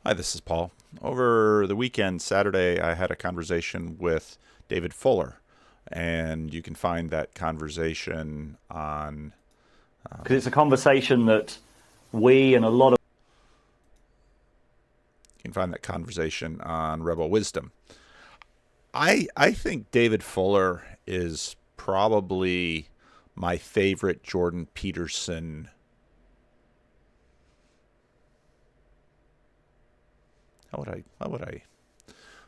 Hi, this is Paul. Over the weekend, Saturday, I had a conversation with David Fuller, and you can find that conversation on Because it's a conversation that we and a lot of Rebel Wisdom. I think David Fuller is probably my favorite Jordan Peterson. How would I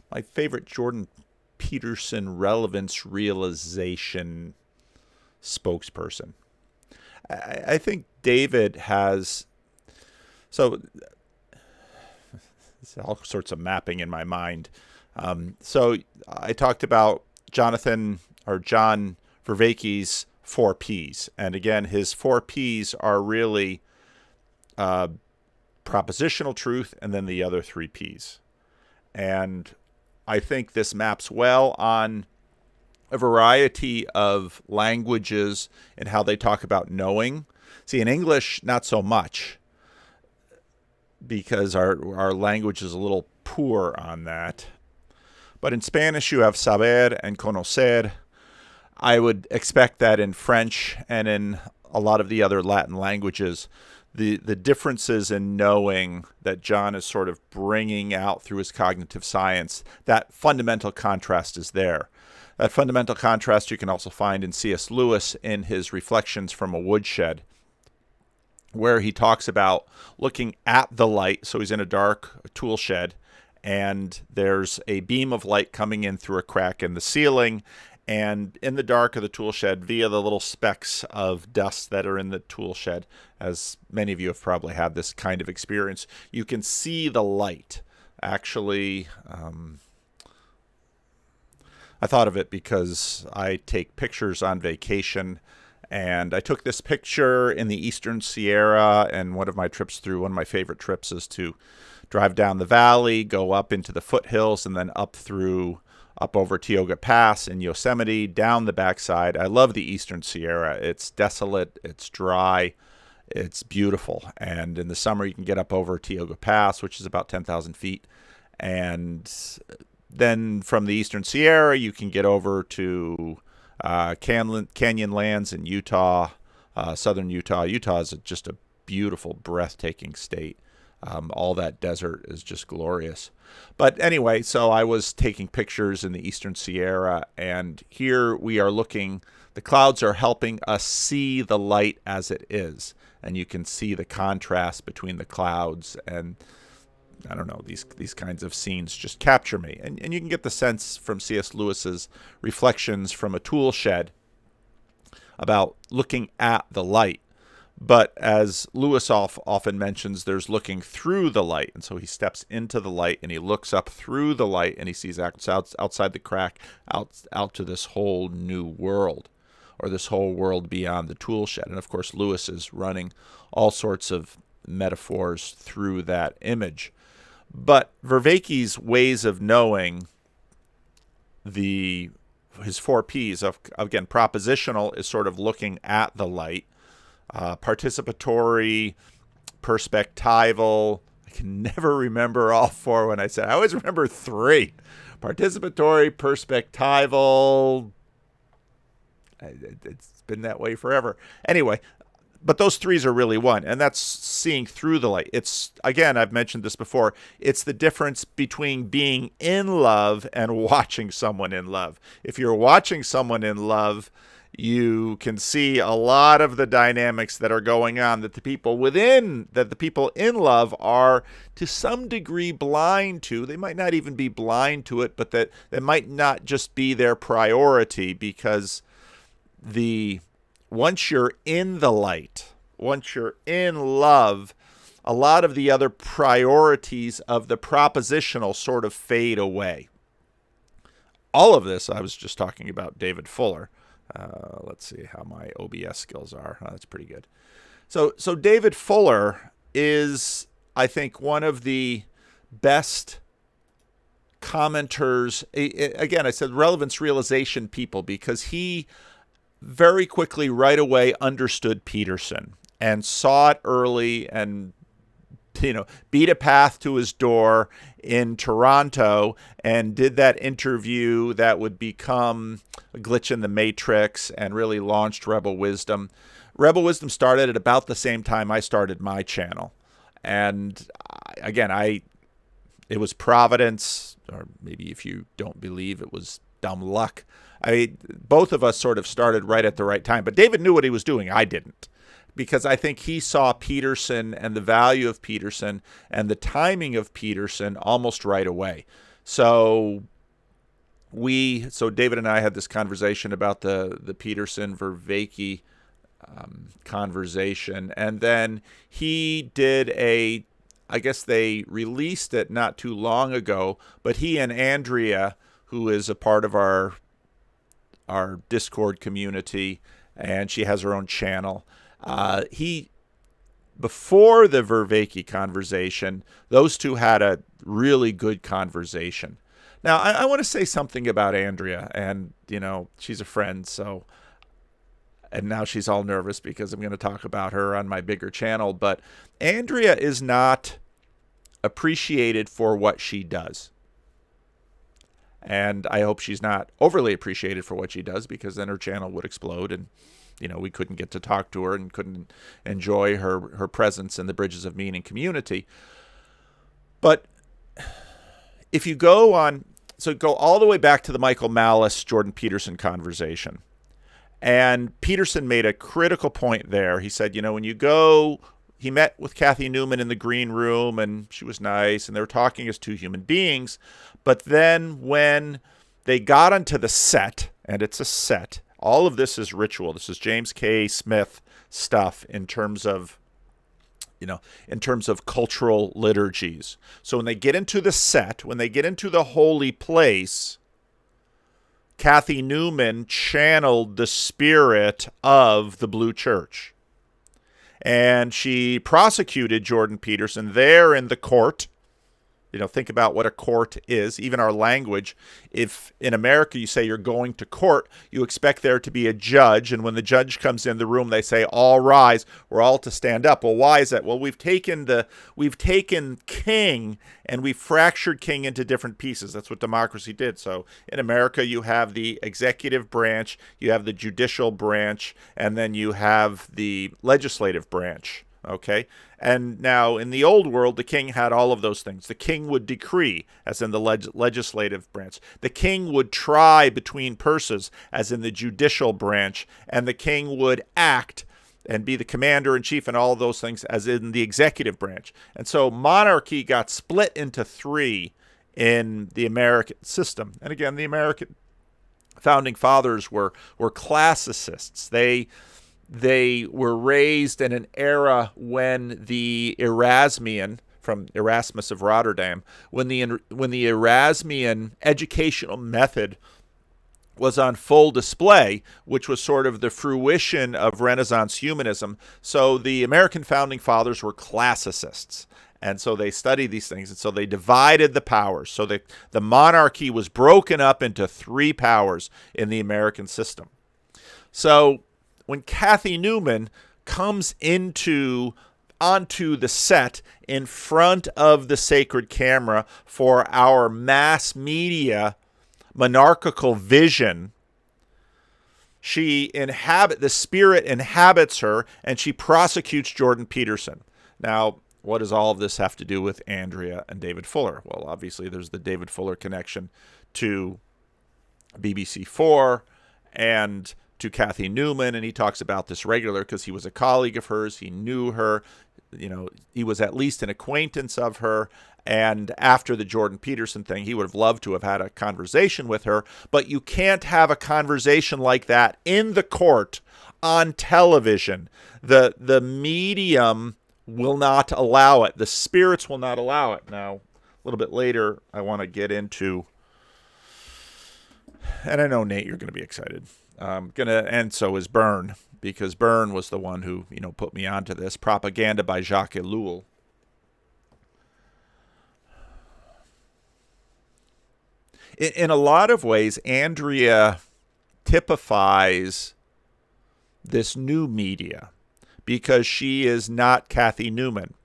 my favorite Jordan Peterson relevance realization spokesperson. I think David has so it's all sorts of mapping in my mind. So I talked about John Verveiki's four P's, and again, his four P's are really uh, propositional truth, and then the other three P's. And I think this maps well on a variety of languages and how they talk about knowing. See, in English, not so much because our language is a little poor on that. But in Spanish, you have saber and conocer. I would expect that in French and in a lot of the other Latin languages, the differences in knowing that John is sort of bringing out through his cognitive science, that fundamental contrast is there. That fundamental contrast you can also find in C.S. Lewis in his Reflections from a Woodshed, where he talks about looking at the light. So he's in a dark tool shed, and there's a beam of light coming in through a crack in the ceiling. And in the dark of the tool shed, via the little specks of dust that are in the tool shed, as many of you have probably had this kind of experience, you can see the light. Actually, I thought of it because I take pictures on vacation, and I took this picture in the Eastern Sierra, and one of my favorite trips is to drive down the valley, go up into the foothills, and then up over Tioga Pass in Yosemite, down the backside. I love the Eastern Sierra. It's desolate, it's dry, it's beautiful. And in the summer, you can get up over Tioga Pass, which is about 10,000 feet. And then from the Eastern Sierra, you can get over to canyon lands in Utah, southern Utah. Utah is just a beautiful, breathtaking state. All that desert is just glorious. But anyway, so I was taking pictures in the Eastern Sierra, and here we are looking. The clouds are helping us see the light as it is, and you can see the contrast between the clouds. And I don't know, these kinds of scenes just capture me. And you can get the sense from C.S. Lewis's Reflections from a Tool Shed about looking at the light. But as Lewis often mentions, there's looking through the light. And so he steps into the light and he looks up through the light and he sees outside the crack, out to this whole new world, or this whole world beyond the tool shed. And of course, Lewis is running all sorts of metaphors through that image. But Verveiki's ways of knowing, his four P's of, again, propositional is sort of looking at the light. Participatory, perspectival. I can never remember all four when I said. I always remember three. Participatory, perspectival. It's been that way forever. Anyway, but those threes are really one, and that's seeing through the light. It's, again, I've mentioned this before, it's the difference between being in love and watching someone in love. If you're watching someone in love, you can see a lot of the dynamics that are going on that the people in love are to some degree blind to. They might not even be blind to it, but that might not just be their priority, because once you're in the light, once you're in love, a lot of the other priorities of the propositional sort of fade away. All of this, I was just talking about David Fuller. Let's see how my OBS skills are. Oh, that's pretty good. So David Fuller is, I think, one of the best commenters. Again, I said relevance realization people, because he very quickly, right away, understood Peterson and saw it early and beat a path to his door in Toronto and did that interview that would become a glitch in the matrix and really launched Rebel Wisdom. Rebel Wisdom started at about the same time I started my channel. And again, it was providence, or maybe if you don't believe, it was dumb luck. Both of us sort of started right at the right time, but David knew what he was doing. I didn't, because I think he saw Peterson and the value of Peterson and the timing of Peterson almost right away. So David and I had this conversation about the Peterson Verveiki conversation, and then he did I guess they released it not too long ago, but he and Andrea, who is a part of our Discord community, and she has her own channel. Before the Verveiki conversation, those two had a really good conversation. Now, I want to say something about Andrea, and she's a friend, and now she's all nervous because I'm going to talk about her on my bigger channel. But Andrea is not appreciated for what she does. And I hope she's not overly appreciated for what she does, because then her channel would explode and, we couldn't get to talk to her and couldn't enjoy her presence in the Bridges of Meaning community. But if you go all the way back to the Michael Malice, Jordan Peterson conversation. And Peterson made a critical point there. He said, when you go, he met with Kathy Newman in the green room, and she was nice, and they were talking as two human beings. But then when they got onto the set, and it's a set, all of this is ritual. This is James K. Smith stuff in terms of cultural liturgies. So when they get into the set, when they get into the holy place, Kathy Newman channeled the spirit of the Blue Church. And she prosecuted Jordan Peterson there in the court. Think about what a court is, even our language. If in America you say you're going to court, you expect there to be a judge. And when the judge comes in the room, they say, all rise, we're all to stand up. Well, why is that? Well, we've taken king and we've fractured king into different pieces. That's what democracy did. So in America, you have the executive branch, you have the judicial branch, and then you have the legislative branch. Okay. And now in the old world, the king had all of those things. The king would decree, as in the legislative branch. The king would try between purses, as in the judicial branch. And the king would act and be the commander in chief and all of those things, as in the executive branch. And so monarchy got split into three in the American system. And again, the American founding fathers were classicists. They were raised in an era when the Erasmian, from Erasmus of Rotterdam, when the Erasmian educational method was on full display, which was sort of the fruition of Renaissance humanism. So the American founding fathers were classicists. And so they studied these things. And so they divided the powers. So the monarchy was broken up into three powers in the American system. So when Kathy Newman comes onto the set in front of the sacred camera for our mass media monarchical vision, the spirit inhabits her, and she prosecutes Jordan Peterson. Now, what does all of this have to do with Andrea and David Fuller? Well, obviously there's the David Fuller connection to BBC4 and to Kathy Newman, and he talks about this regular because he was a colleague of hers. He knew her. He was at least an acquaintance of her. And after the Jordan Peterson thing, he would have loved to have had a conversation with her. But you can't have a conversation like that in the court on television. The medium will not allow it. The spirits will not allow it. Now, a little bit later, I want to get into, and I know, Nate, you're going to be excited. And so is Byrne, because Byrne was the one who, put me onto this. Propaganda by Jacques Ellul. In a lot of ways, Andrea typifies this new media because she is not Kathy Newman.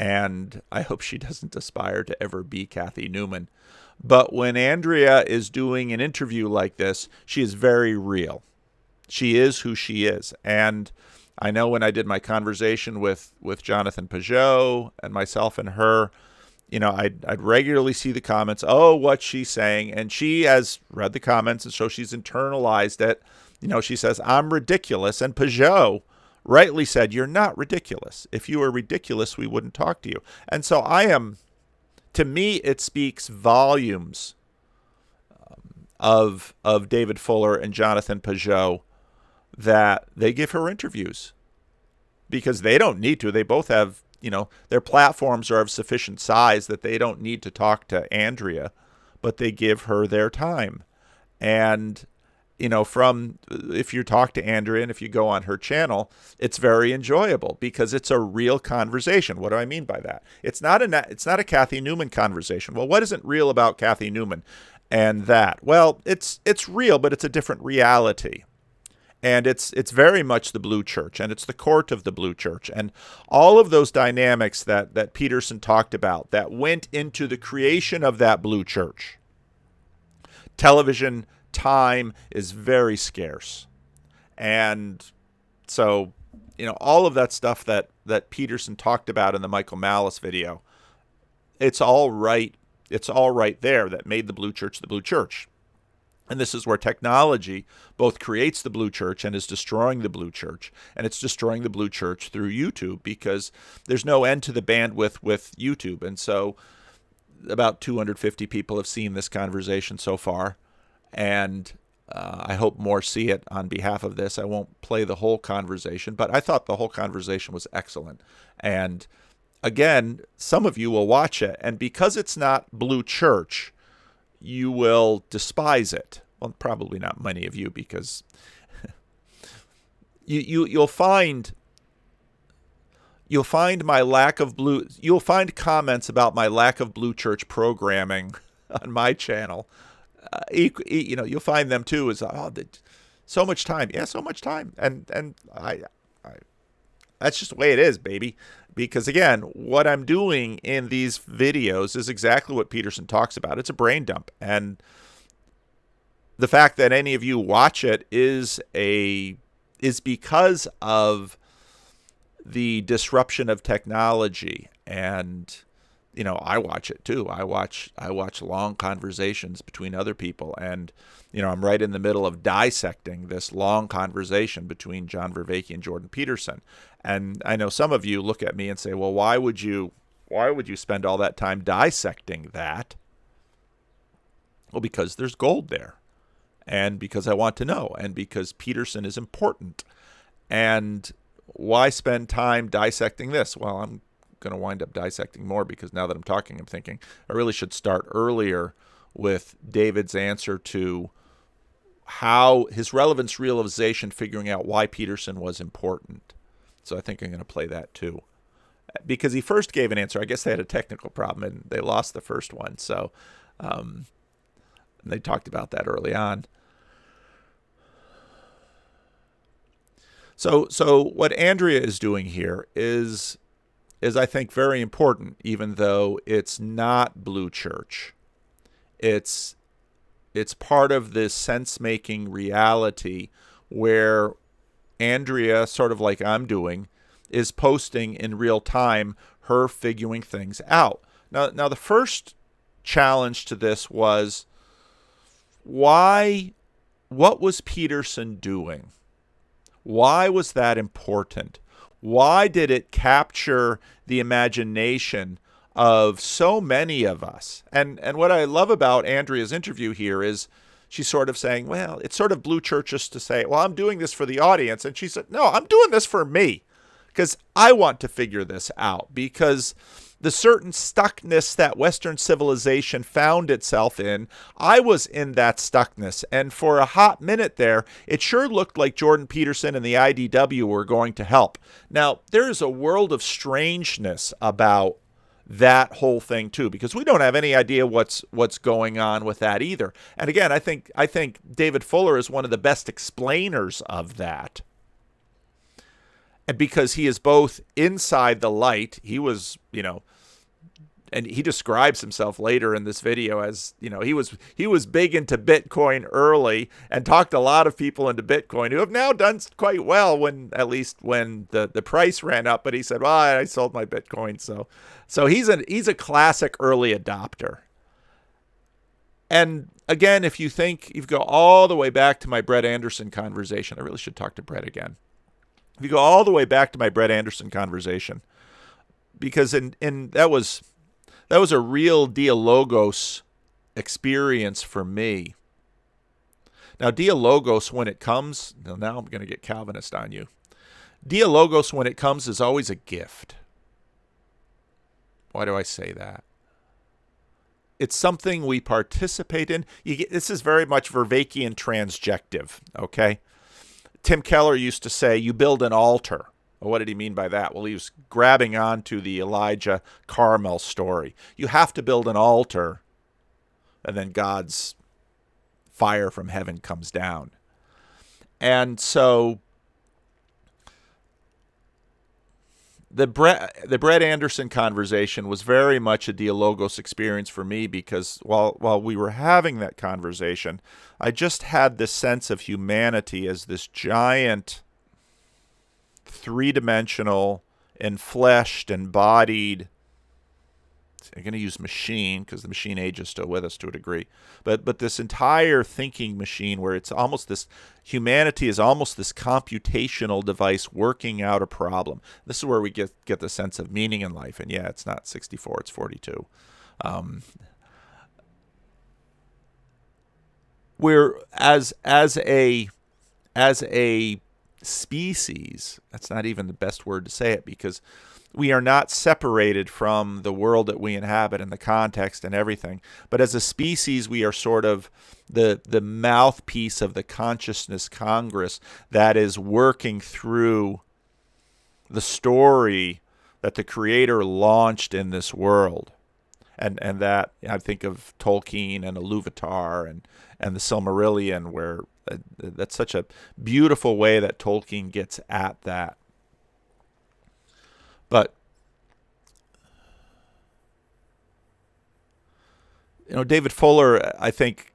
and I hope she doesn't aspire to ever be Kathy Newman. But when Andrea is doing an interview like this, she is very real. She is who she is. And I know when I did my conversation with Jonathan Peugeot and myself and her, I'd regularly see the comments, oh, what she's saying. And she has read the comments, and so she's internalized it. She says, I'm ridiculous. And Peugeot rightly said, you're not ridiculous. If you were ridiculous, we wouldn't talk to you. And so to me, it speaks volumes of David Fuller and Jonathan Peugeot that they give her interviews, because they don't need to. They both have, their platforms are of sufficient size that they don't need to talk to Andrea, but they give her their time. And, if you talk to Andrea and if you go on her channel, it's very enjoyable because it's a real conversation. What do I mean by that? It's not a Kathy Newman conversation. Well, what isn't real about Kathy Newman and that? Well, it's real, but it's a different reality. And it's very much the blue church, and it's the court of the blue church. And all of those dynamics that Peterson talked about that went into the creation of that blue church. Television time is very scarce. And so, all of that stuff that Peterson talked about in the Michael Malice video, it's all right. It's all right there that made the blue church the blue church. And this is where technology both creates the blue church and is destroying the blue church. And it's destroying the blue church through YouTube, because there's no end to the bandwidth with YouTube. And so about 250 people have seen this conversation so far. And I hope more see it on behalf of this. I won't play the whole conversation, but I thought the whole conversation was excellent. And again, some of you will watch it. And because it's not blue church, you will despise it. Well, probably not many of you, because you'll find my lack of blue. You'll find comments about my lack of blue church programming on my channel. You'll find them too. Is so much time? Yeah, so much time. And I that's just the way it is, baby. Because again, what I'm doing in these videos is exactly what Peterson talks about. It's a brain dump. And the fact that any of you watch it is because of the disruption of technology. And I watch it too. I watch long conversations between other people, and I'm right in the middle of dissecting this long conversation between John Verveiki and Jordan Peterson. And I know some of you look at me and say, well, why would you spend all that time dissecting that? Well, because there's gold there, and because I want to know, and because Peterson is important. And why spend time dissecting this? Well, I'm going to wind up dissecting more, because now that I'm talking, I'm thinking I really should start earlier with David's answer to how his relevance realization, figuring out why Peterson was important. So I think I'm going to play that too, because he first gave an answer. I guess they had a technical problem and they lost the first one. So and they talked about that early on. So what Andrea is doing here is I think very important, even though it's not blue church. It's part of this sense-making reality where Andrea, sort of like I'm doing, is posting in real time her figuring things out. Now the first challenge to this was, what was Peterson doing? Why was that important? Why did it capture the imagination of so many of us? And what I love about Andrea's interview here is she's sort of saying, well, it's sort of blue churchish to say, well, I'm doing this for the audience. And she said, no, I'm doing this for me, because I want to figure this out, because the certain stuckness that Western civilization found itself in, I was in that stuckness. And for a hot minute there, it sure looked like Jordan Peterson and the IDW were going to help. Now, there is a world of strangeness about that whole thing too, because we don't have any idea what's going on with that either. And again, I think David Fuller is one of the best explainers of that. And because he is both inside the light, he was, and he describes himself later in this video as, he was big into Bitcoin early and talked a lot of people into Bitcoin who have now done quite well when the price ran up. But he said, well, I sold my Bitcoin. So he's a classic early adopter. And again, if you go all the way back to my Brett Anderson conversation, I really should talk to Brett again. If you go all the way back to my Brett Anderson conversation, because that was a real Dealogos experience for me. Now, Dealogos, when it comes, now I'm going to get Calvinist on you. Dealogos, when it comes, is always a gift. Why do I say that? It's something we participate in. This is very much Verveiki and transjective, okay? Tim Keller used to say, you build an altar. Well, what did he mean by that? Well, he was grabbing onto the Elijah Carmel story. You have to build an altar, and then God's fire from heaven comes down. And so the Brett Anderson conversation was very much a Dealogos experience for me, because while we were having that conversation, I just had this sense of humanity as this giant, three-dimensional, enfleshed, embodied, I'm going to use machine because the machine age is still with us to a degree, but this entire thinking machine where it's almost this, humanity is almost this computational device working out a problem. This is where we get the sense of meaning in life. And yeah, it's not 64, it's 42. We're as a species, that's not even the best word to say it, because we are not separated from the world that we inhabit and the context and everything. But as a species, we are sort of the mouthpiece of the consciousness Congress that is working through the story that the Creator launched in this world. And that, I think of Tolkien and Iluvatar and the Silmarillion, where that's such a beautiful way that Tolkien gets at that. But, David Fuller, I think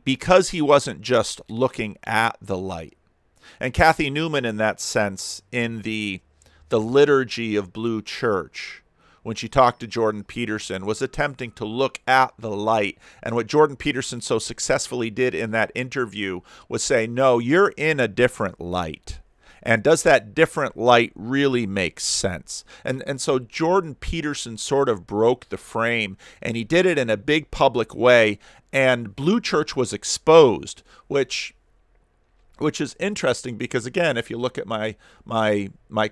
because he wasn't just looking at the light. And Kathy Newman, in that sense, in the liturgy of Blue Church, when she talked to Jordan Peterson, was attempting to look at the light. And what Jordan Peterson so successfully did in that interview was say, no, you're in a different light. And does that different light really make sense? And so Jordan Peterson sort of broke the frame, and he did it in a big public way, and Blue Church was exposed, which is interesting because, again, if you look at my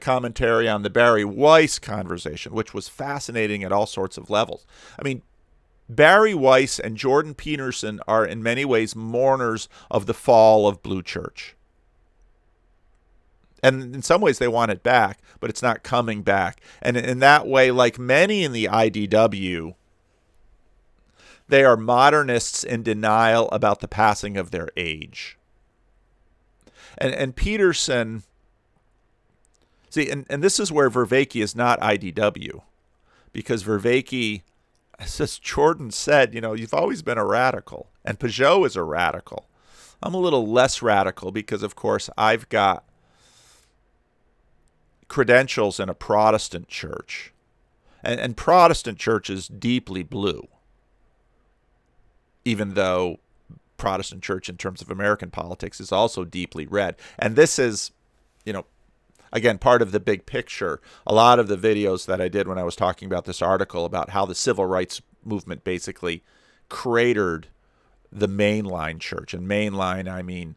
commentary on the Barry Weiss conversation, which was fascinating at all sorts of levels. I mean, Barry Weiss and Jordan Peterson are in many ways mourners of the fall of Blue Church. And in some ways they want it back, but it's not coming back. And in that way, like many in the IDW, they are modernists in denial about the passing of their age. And Peterson, see, and this is where Verveiki is not IDW, because Verveiki, as Jordan said, you've always been a radical, and Peugeot is a radical. I'm a little less radical because, of course, I've got credentials in a Protestant church, and Protestant church is deeply blue, even though Protestant church in terms of American politics is also deeply red. And this is, again, part of the big picture. A lot of the videos that I did when I was talking about this article about how the civil rights movement basically cratered the mainline church, and mainline, I mean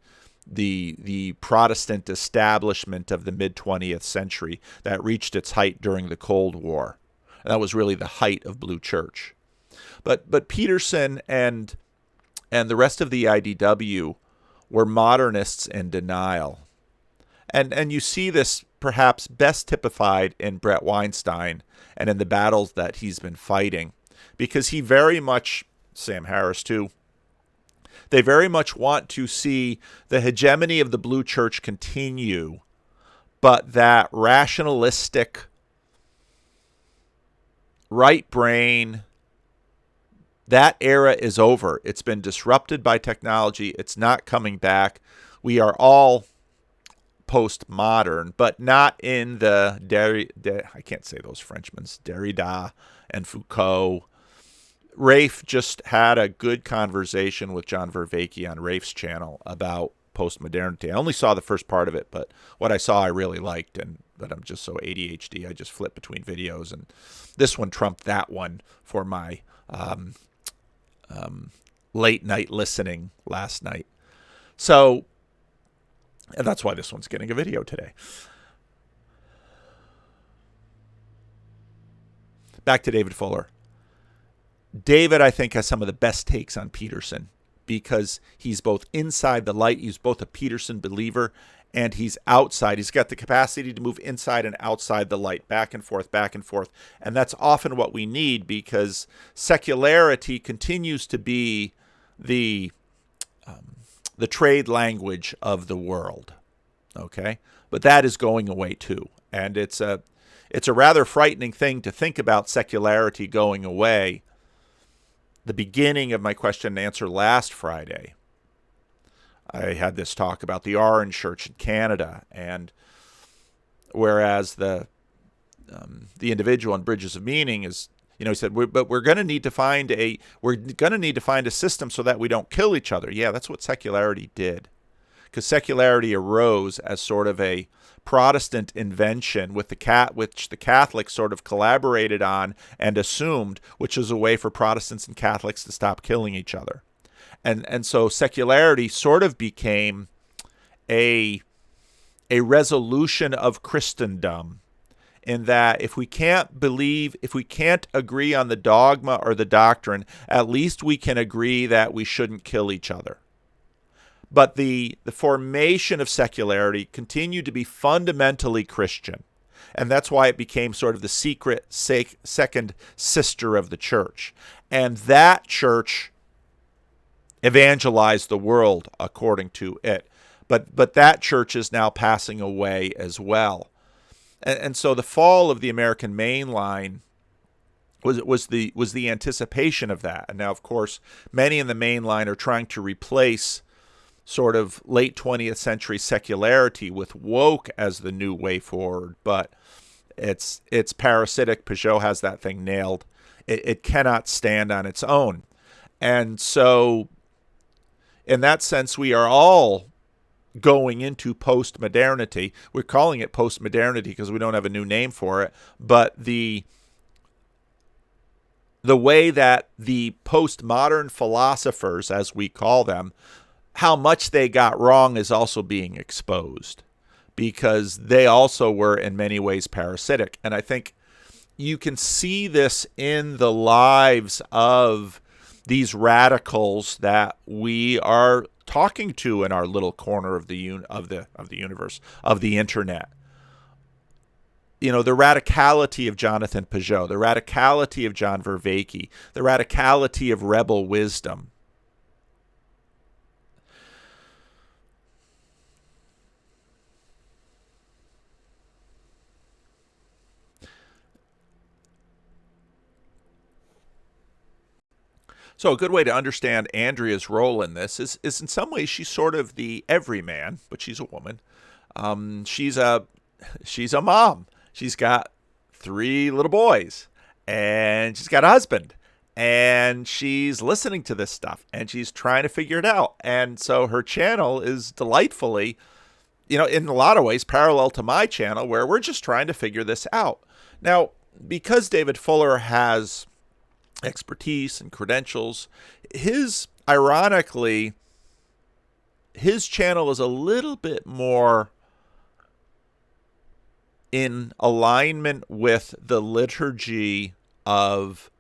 the Protestant establishment of the mid-20th century that reached its height during the Cold War. And that was really the height of Blue Church. But Peterson and the rest of the IDW were modernists in denial. And you see this perhaps best typified in Brett Weinstein and in the battles that he's been fighting, because he very much, Sam Harris too, they very much want to see the hegemony of the Blue Church continue, but that rationalistic right brain, that era is over. It's been disrupted by technology. It's not coming back. We are all postmodern, but not in the I can't say those Frenchmen's, Derrida and Foucault. Rafe just had a good conversation with John Verveiki on Rafe's channel about postmodernity. I only saw the first part of it, but what I saw I really liked, but I'm just so ADHD, I just flip between videos, and this one trumped that one for my late night listening last night. So, and that's why this one's getting a video today. Back to David Fuller. David, I think, has some of the best takes on Peterson because he's both inside the light, he's both a Peterson believer, and he's outside. He's got the capacity to move inside and outside the light, back and forth, back and forth. And that's often what we need because secularity continues to be the trade language of the world. Okay? But that is going away too. And it's a rather frightening thing to think about secularity going away. The beginning of my question and answer last Friday, I had this talk about the Orange Church in Canada, and whereas the individual in Bridges of Meaning is, he said, but we're going to need to find a system so that we don't kill each other. Yeah, that's what secularity did, because secularity arose as sort of a Protestant invention which the Catholics sort of collaborated on and assumed, which is a way for Protestants and Catholics to stop killing each other. And so secularity sort of became a resolution of Christendom, in that if we can't agree on the dogma or the doctrine, at least we can agree that we shouldn't kill each other. But the formation of secularity continued to be fundamentally Christian. And that's why it became sort of the secret second sister of the church. And that church evangelized the world according to it. But that church is now passing away as well. And so the fall of the American mainline was the anticipation of that. And now, of course, many in the mainline are trying to replace sort of late 20th century secularity with woke as the new way forward, but it's parasitic. Peugeot has that thing nailed. It cannot stand on its own. And so in that sense, we are all going into post-modernity. We're calling it post-modernity because we don't have a new name for it, but the way that the postmodern philosophers, as we call them, how much they got wrong is also being exposed, because they also were in many ways parasitic. And I think you can see this in the lives of these radicals that we are talking to in our little corner of the universe, of the internet. The radicality of Jonathan Peugeot, the radicality of John Verveiki, the radicality of rebel wisdom. So a good way to understand Andrea's role in this is in some ways she's sort of the everyman, but she's a woman. She's a mom. She's got 3 little boys, and she's got a husband, and she's listening to this stuff, and she's trying to figure it out. And so her channel is delightfully, in a lot of ways parallel to my channel, where we're just trying to figure this out. Now, because David Fuller has expertise and credentials, ironically, his channel is a little bit more in alignment with the liturgy of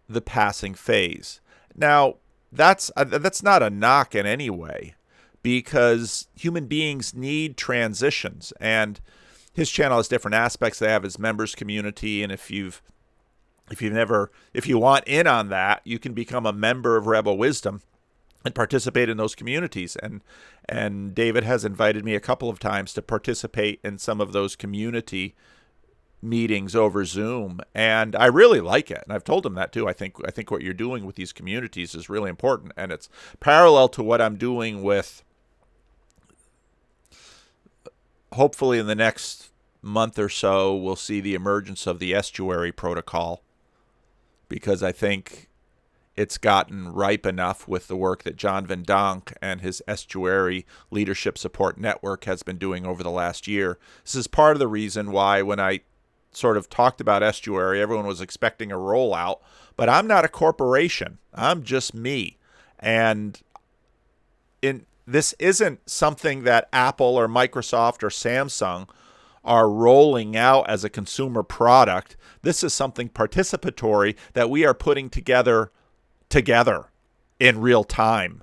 the passing phase. Now, that's not a knock in any way, because human beings need transitions, and his channel has different aspects. They have his members community, and if you want in on that, you can become a member of Rebel Wisdom. and participate in those communities. And David has invited me a couple of times to participate in some of those community meetings over Zoom, and I really like it. And I've told him that too. I think what you're doing with these communities is really important, and it's parallel to what I'm doing with, hopefully in the next month or so, we'll see the emergence of the Estuary Protocol, because I think it's gotten ripe enough with the work that John Van Donk and his Estuary Leadership Support Network has been doing over the last year. This is part of the reason why when I sort of talked about Estuary, everyone was expecting a rollout, but I'm not a corporation. I'm just me. And this isn't something that Apple or Microsoft or Samsung are rolling out as a consumer product. This is something participatory that we are putting together in real time.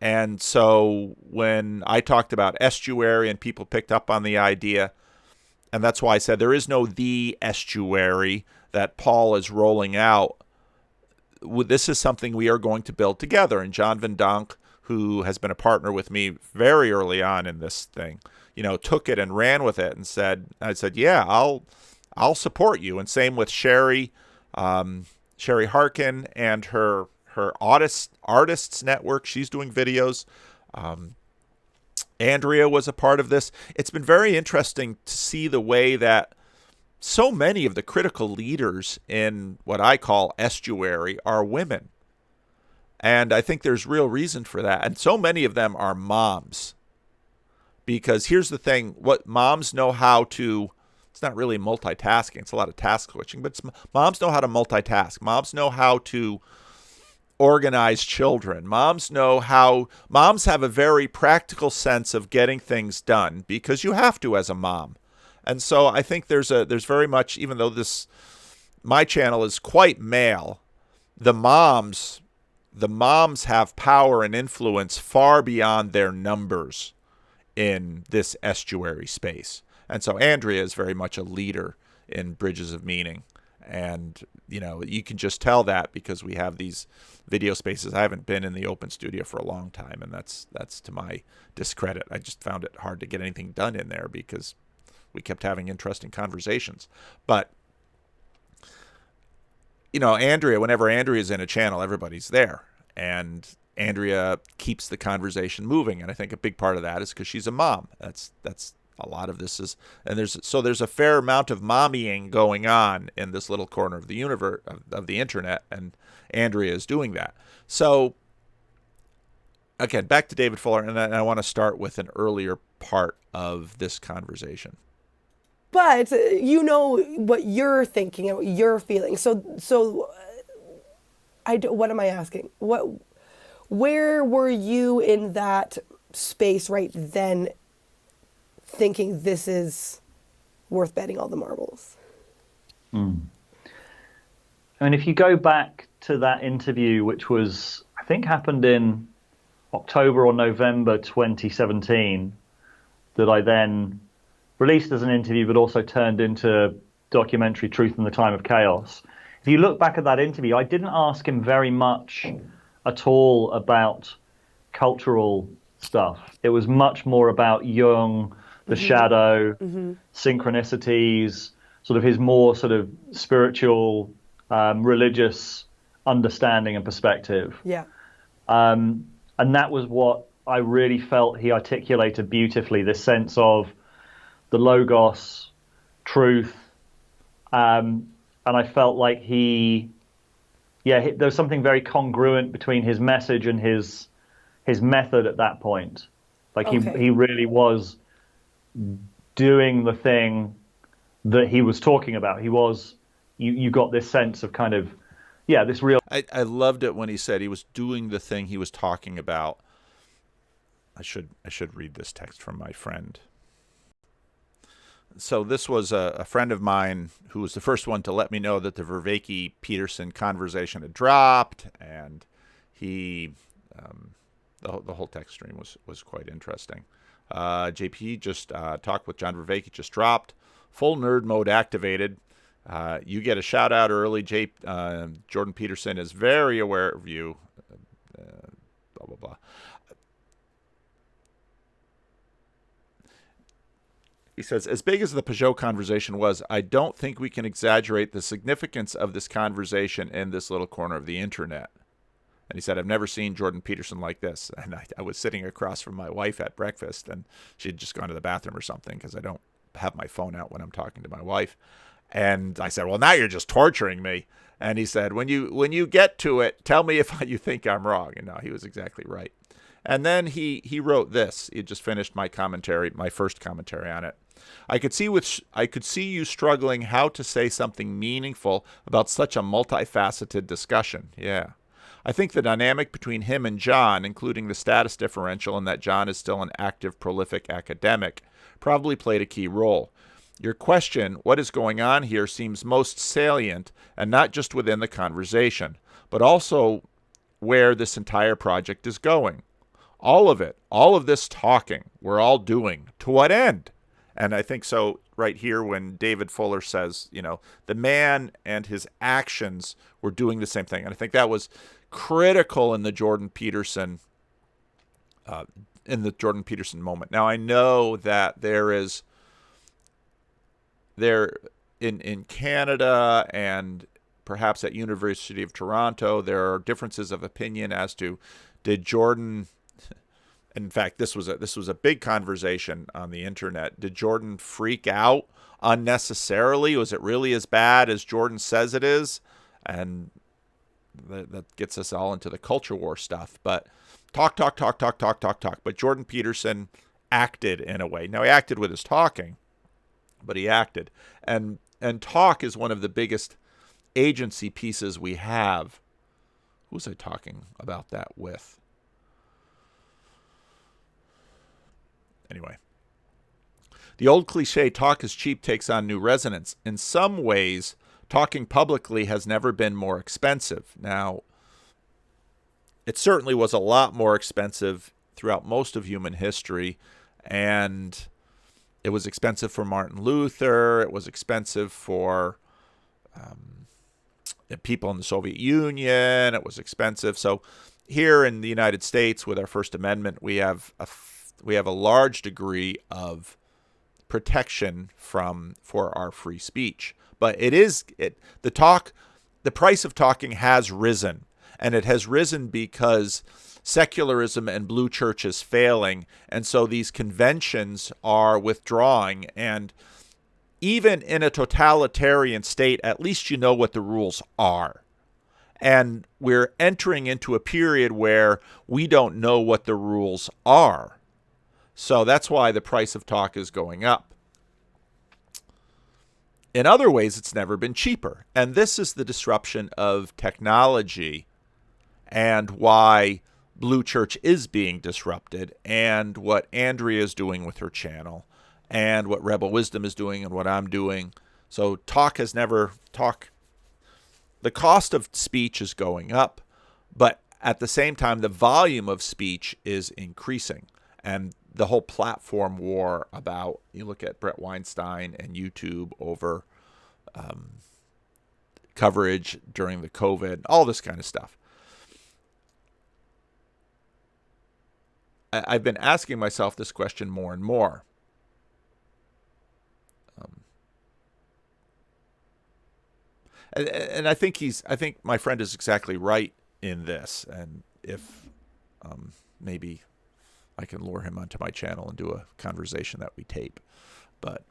And so when I talked about Estuary and people picked up on the idea, and that's why I said there is no the Estuary that Paul is rolling out. This is something we are going to build together. And John Van Donk, who has been a partner with me very early on in this thing, took it and ran with it and I said, yeah, I'll support you. And same with Sherry Harkin and her artists network. She's doing videos. Andrea was a part of this. It's been very interesting to see the way that so many of the critical leaders in what I call Estuary are women. And I think there's real reason for that. And so many of them are moms. Because here's the thing, what moms know how to, it's not really multitasking, it's a lot of task switching, but moms know how to multitask. Moms know how to organize children. Moms have a very practical sense of getting things done because you have to as a mom. And so I think there's very much, even though my channel is quite male, the moms have power and influence far beyond their numbers in this Estuary space. And so Andrea is very much a leader in Bridges of Meaning. And, you can just tell that because we have these video spaces. I haven't been in the open studio for a long time, and that's to my discredit. I just found it hard to get anything done in there because we kept having interesting conversations. But, Andrea, whenever Andrea's in a channel, everybody's there. And Andrea keeps the conversation moving. And I think a big part of that is because she's a mom. That's a lot of this is, and there's a fair amount of mommying going on in this little corner of the universe of the internet, and Andrea is doing that. So again, back to David Fuller, and I want to start with an earlier part of this conversation. But what you're thinking and what you're feeling. So what am I asking? Where were you in that space right then, thinking this is worth betting all the marbles? I mean, if you go back to that interview, which was, I think, happened in October or November 2017, that I then released as an interview, but also turned into documentary Truth in the Time of Chaos. If you look back at that interview, I didn't ask him very much at all about cultural stuff. It was much more about Jung, the shadow, synchronicities, sort of his more sort of spiritual, religious understanding and perspective. Yeah. And that was what I really felt he articulated beautifully, this sense of the Logos, truth. And I felt like there was something very congruent between his message and his method at that point. Like he really was doing the thing that he was talking about. He was, you got this sense of kind of, this real. I loved it when he said he was doing the thing he was talking about. I should read this text from my friend. So this was a friend of mine who was the first one to let me know that the Verveiki Peterson conversation had dropped, and he, the whole text stream was quite interesting. JP just talked with John Verveiki, just dropped. Full nerd mode activated. You get a shout out early. Jordan Peterson is very aware of you. blah, blah, blah. He says, as big as the Peugeot conversation was, I don't think we can exaggerate the significance of this conversation in this little corner of the internet. And he said, I've never seen Jordan Peterson like this. And I was sitting across from my wife at breakfast, and she'd just gone to the bathroom or something, because I don't have my phone out when I'm talking to my wife. And I said, well, now you're just torturing me. And he said, when you get to it, tell me if you think I'm wrong. And no, he was exactly right. And then he wrote this. He just finished my commentary, my first commentary on it. I could see you struggling how to say something meaningful about such a multifaceted discussion. Yeah. I think the dynamic between him and John, including the status differential and that John is still an active, prolific academic, probably played a key role. Your question, what is going on here, seems most salient, and not just within the conversation, but also where this entire project is going. All of it, all of this talking, we're all doing. To what end? And I think so right here when David Fuller says, the man and his actions were doing the same thing. And I think that was critical in the Jordan Peterson moment. Now, I know that there in Canada and perhaps at University of Toronto, there are differences of opinion as to did Jordan... In fact, this was a big conversation on the internet. Did Jordan freak out unnecessarily? Was it really as bad as Jordan says it is? And that gets us all into the culture war stuff. But talk. But Jordan Peterson acted in a way. Now, he acted with his talking, but he acted. And talk is one of the biggest agency pieces we have. Who was I talking about that with? Anyway, the old cliche, talk is cheap, takes on new resonance. In some ways, talking publicly has never been more expensive. Now, it certainly was a lot more expensive throughout most of human history, and it was expensive for Martin Luther. It was expensive for people in the Soviet Union. It was expensive. So here in the United States, with our First Amendment, we have a large degree of protection for our free speech. But the price of talking has risen, and it has risen because secularism and blue church is failing, and so these conventions are withdrawing. And even in a totalitarian state, at least you know what the rules are. And we're entering into a period where we don't know what the rules are. So that's why the price of talk is going up. In other ways, it's never been cheaper. And this is the disruption of technology and why Blue Church is being disrupted, and what Andrea is doing with her channel, and what Rebel Wisdom is doing, and what I'm doing. So the cost of speech is going up, but at the same time, the volume of speech is increasing. And the whole platform war about, you look at Brett Weinstein and YouTube over coverage during the COVID, all this kind of stuff. I've been asking myself this question more and more. And I think my friend is exactly right in this. And if maybe I can lure him onto my channel and do a conversation that we tape, but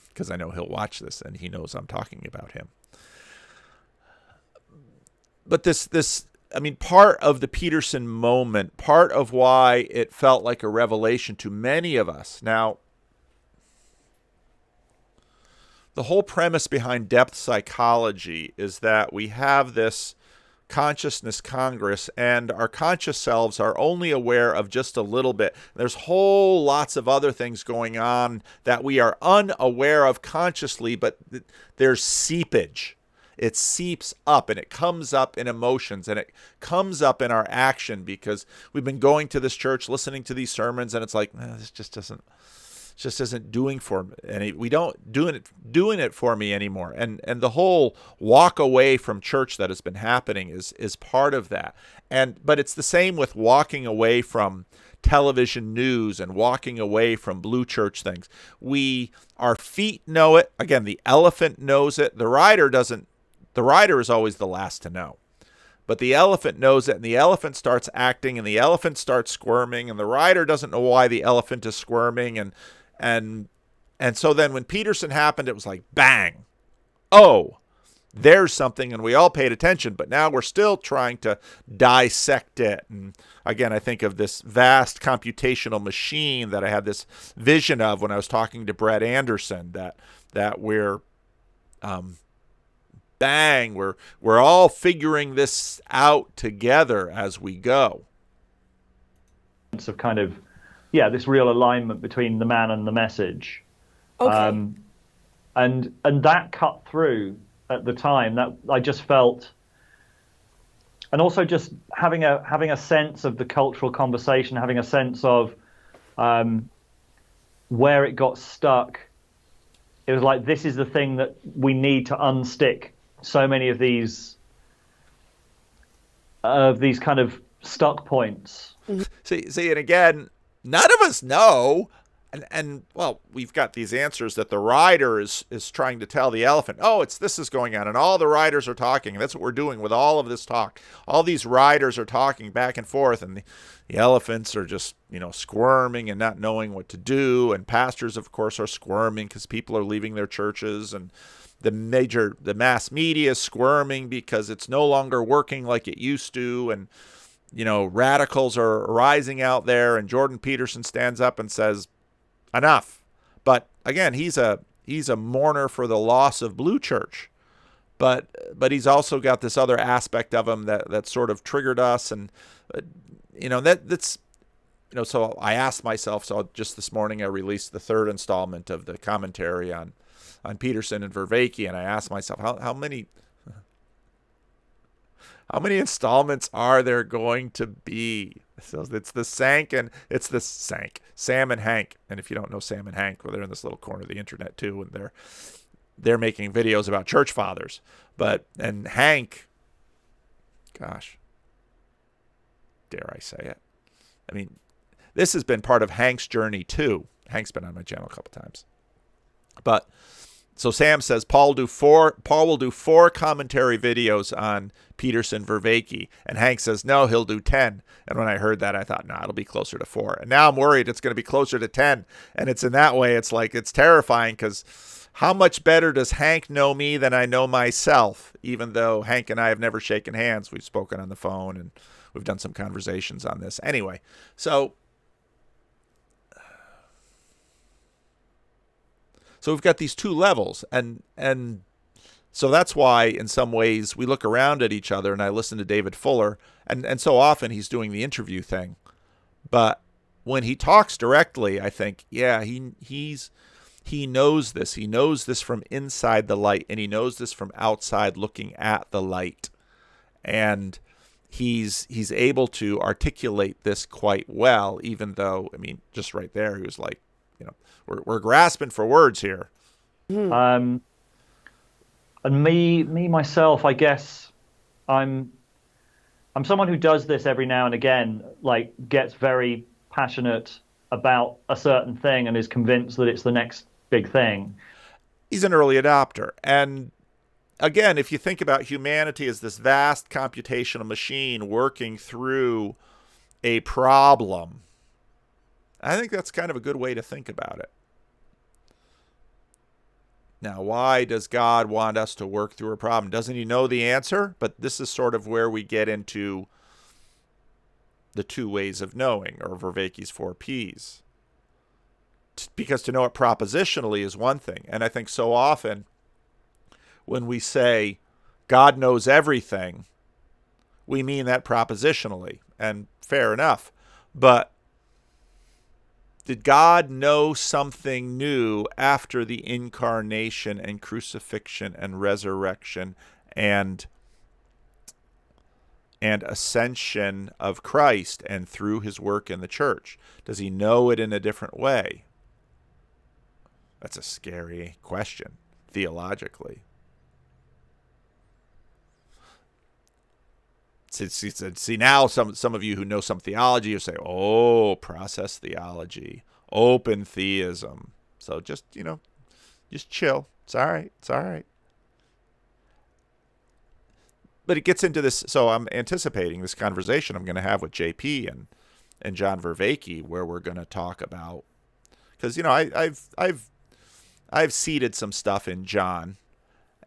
because I know he'll watch this and he knows I'm talking about him. But part of the Peterson moment, part of why it felt like a revelation to many of us. Now, the whole premise behind depth psychology is that we have this consciousness congress, and our conscious selves are only aware of just a little bit. There's whole lots of other things going on that we are unaware of consciously, but there's seepage. It seeps up, and it comes up in emotions, and it comes up in our action, because we've been going to this church, listening to these sermons, and it's like, this just doesn't, just isn't doing for me, and we don't doing it for me anymore. And the whole walk away from church that has been happening is part of that. But it's the same with walking away from television news and walking away from blue church things. Our feet know it. Again, the elephant knows it. The rider doesn't. The rider is always the last to know. But the elephant knows it, and the elephant starts acting, and the elephant starts squirming, and the rider doesn't know why the elephant is squirming, and so then when Peterson happened, it was like bang, oh, there's something, and we all paid attention, but now we're still trying to dissect it. And again, I think of this vast computational machine that I had this vision of when I was talking to Brett Anderson, that we're bang, we're all figuring this out together as we go. Of kind of, this real alignment between the man and the message. Okay. And that cut through at the time. That I just felt, and also just having a sense of the cultural conversation, having a sense of where it got stuck. It was like, this is the thing that we need to unstick so many of these kind of stuck points. See, and again, none of us know, and well, we've got these answers that the rider is trying to tell the elephant, oh, this is going on, and all the riders are talking, and that's what we're doing with all of this talk. All these riders are talking back and forth, and the elephants are just, squirming and not knowing what to do, and pastors, of course, are squirming because people are leaving their churches, and the mass media is squirming because it's no longer working like it used to, and radicals are rising out there, and Jordan Peterson stands up and says, enough. But again, he's a mourner for the loss of Blue Church, but he's also got this other aspect of him that sort of triggered us, and that's so I asked myself. So just this morning, I released the third installment of the commentary on Peterson and Verveiki, and I asked myself, how many installments are there going to be? So it's the Sam and Hank. And if you don't know Sam and Hank, well, they're in this little corner of the internet too, and they're making videos about church fathers. And Hank, gosh, dare I say it? I mean, this has been part of Hank's journey too. Hank's been on my channel a couple times. But so Sam says Paul will do 4 commentary videos on Peterson Verveiki, and Hank says no, he'll do 10. And when I heard that, I thought, it'll be closer to 4. And now I'm worried it's going to be closer to 10. And it's in that way, it's like, it's terrifying, because how much better does Hank know me than I know myself? Even though Hank and I have never shaken hands, we've spoken on the phone and we've done some conversations on this. Anyway, so we've got these 2 levels, and so that's why in some ways we look around at each other, and I listen to David Fuller, and so often he's doing the interview thing. But when he talks directly, I think, he knows this. He knows this from inside the light, and he knows this from outside looking at the light. And he's able to articulate this quite well, even though, I mean, just right there, he was like, we're grasping for words here. And me myself, I guess I'm someone who does this every now and again, like gets very passionate about a certain thing and is convinced that it's the next big thing. He's an early adopter. And again, if you think about humanity as this vast computational machine working through a problem, I think that's kind of a good way to think about it. Now, why does God want us to work through a problem? Doesn't he know the answer? But this is sort of where we get into the 2 ways of knowing, or Verveiki's 4 Ps. Because to know it propositionally is one thing. And I think so often when we say God knows everything, we mean that propositionally. And fair enough. But did God know something new after the incarnation and crucifixion and resurrection and ascension of Christ and through his work in the church? Does he know it in a different way? That's a scary question theologically. See now some of you who know some theology, you say, oh, process theology, open theism. So just chill. It's all right. It's all right. But it gets into this. So I'm anticipating this conversation I'm going to have with JP and John Verveiki, where we're going to talk about, because I've seeded some stuff in John,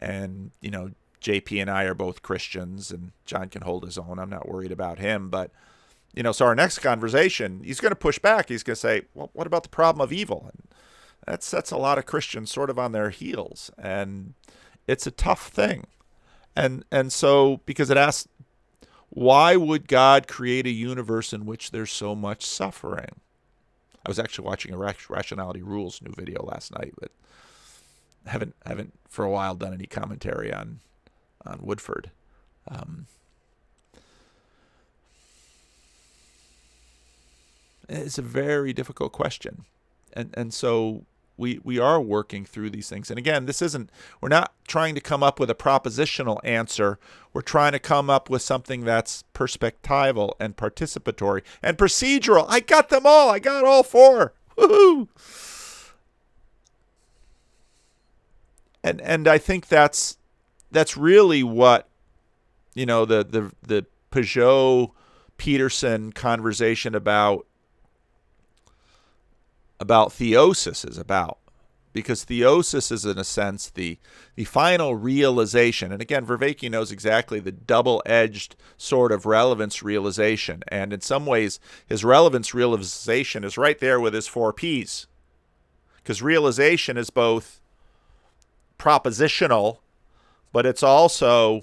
and JP and I are both Christians, and John can hold his own. I'm not worried about him, but so our next conversation, he's going to push back. He's going to say, well, what about the problem of evil? And that sets a lot of Christians sort of on their heels, and it's a tough thing. And so, because it asks, why would God create a universe in which there's so much suffering? I was actually watching a Rationality Rules new video last night, but haven't for a while done any commentary on Woodford. It's a very difficult question, and so we are working through these things. And again, we're not trying to come up with a propositional answer. We're trying to come up with something that's perspectival and participatory and procedural. I got them all. I got all four. Woohoo! And I think that's really what the Peugeot Peterson conversation about theosis is about, because theosis is, in a sense, the final realization. And again, Verveiki knows exactly the double-edged sort of relevance realization, and in some ways his relevance realization is right there with his 4 Ps, because realization is both propositional, but it's also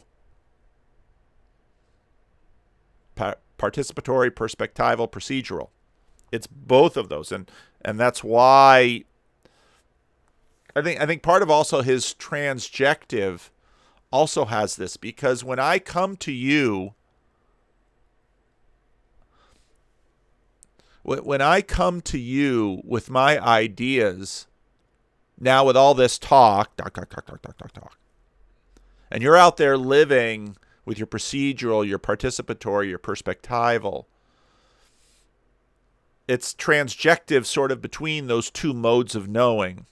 participatory, perspectival, procedural. It's both of those, and that's why I think part of also his transjective also has this, because when I come to you, with my ideas, now with all this talk, and you're out there living with your procedural, your participatory, your perspectival, it's transjective sort of between those two modes of knowing.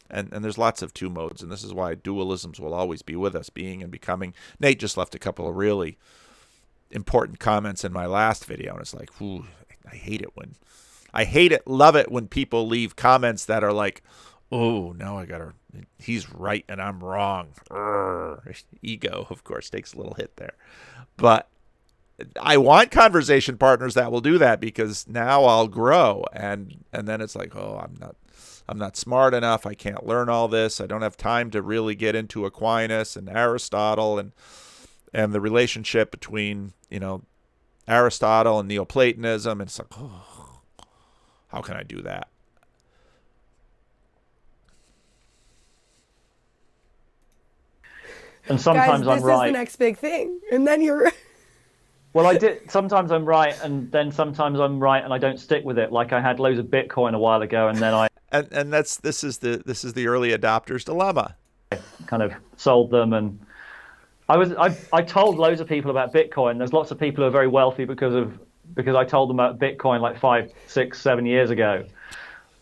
And there's lots of two modes, and this is why dualisms will always be with us, being and becoming. Nate just left a couple of really important comments in my last video, and it's like, ooh, love it when people leave comments that are like, oh, now he's right and I'm wrong. Ego, of course, takes a little hit there. But I want conversation partners that will do that, because now I'll grow, and then it's like, oh, I'm not smart enough. I can't learn all this. I don't have time to really get into Aquinas and Aristotle and the relationship between Aristotle and Neoplatonism. And it's like, oh, how can I do that? And sometimes Guys, I'm right. This is the next big thing, and then you're. Well, I did. Sometimes I'm right, and then sometimes I'm right, and I don't stick with it. Like I had loads of Bitcoin a while ago, and then I and this is the early adopter's dilemma. kind of sold them, and I told loads of people about Bitcoin. There's lots of people who are very wealthy because I told them about Bitcoin like 5, 6, 7 years ago.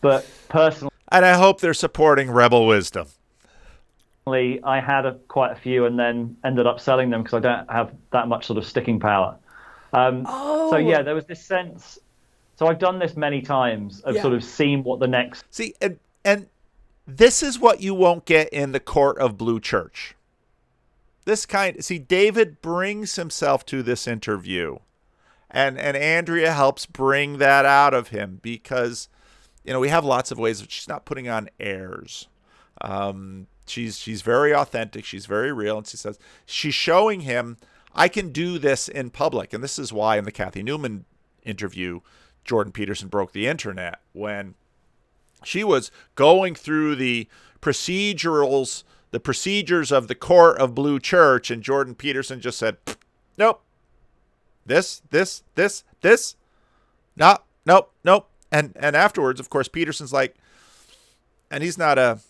But personally, and I hope they're supporting Rebel Wisdom. I had quite a few, and then ended up selling them because I don't have that much sort of sticking power. So yeah, there was this sense. So I've done this many times of sort of seeing what the next. See, and this is what you won't get in the court of Blue Church. David brings himself to this interview, and Andrea helps bring that out of him, because we have lots of ways she's not putting on airs. She's very authentic. She's very real. And she says, she's showing him, I can do this in public. And this is why in the Kathy Newman interview, Jordan Peterson broke the internet, when she was going through the procedures of the court of Blue Church. And Jordan Peterson just said, nope, this, nope. And afterwards, of course, Peterson's like, and he's not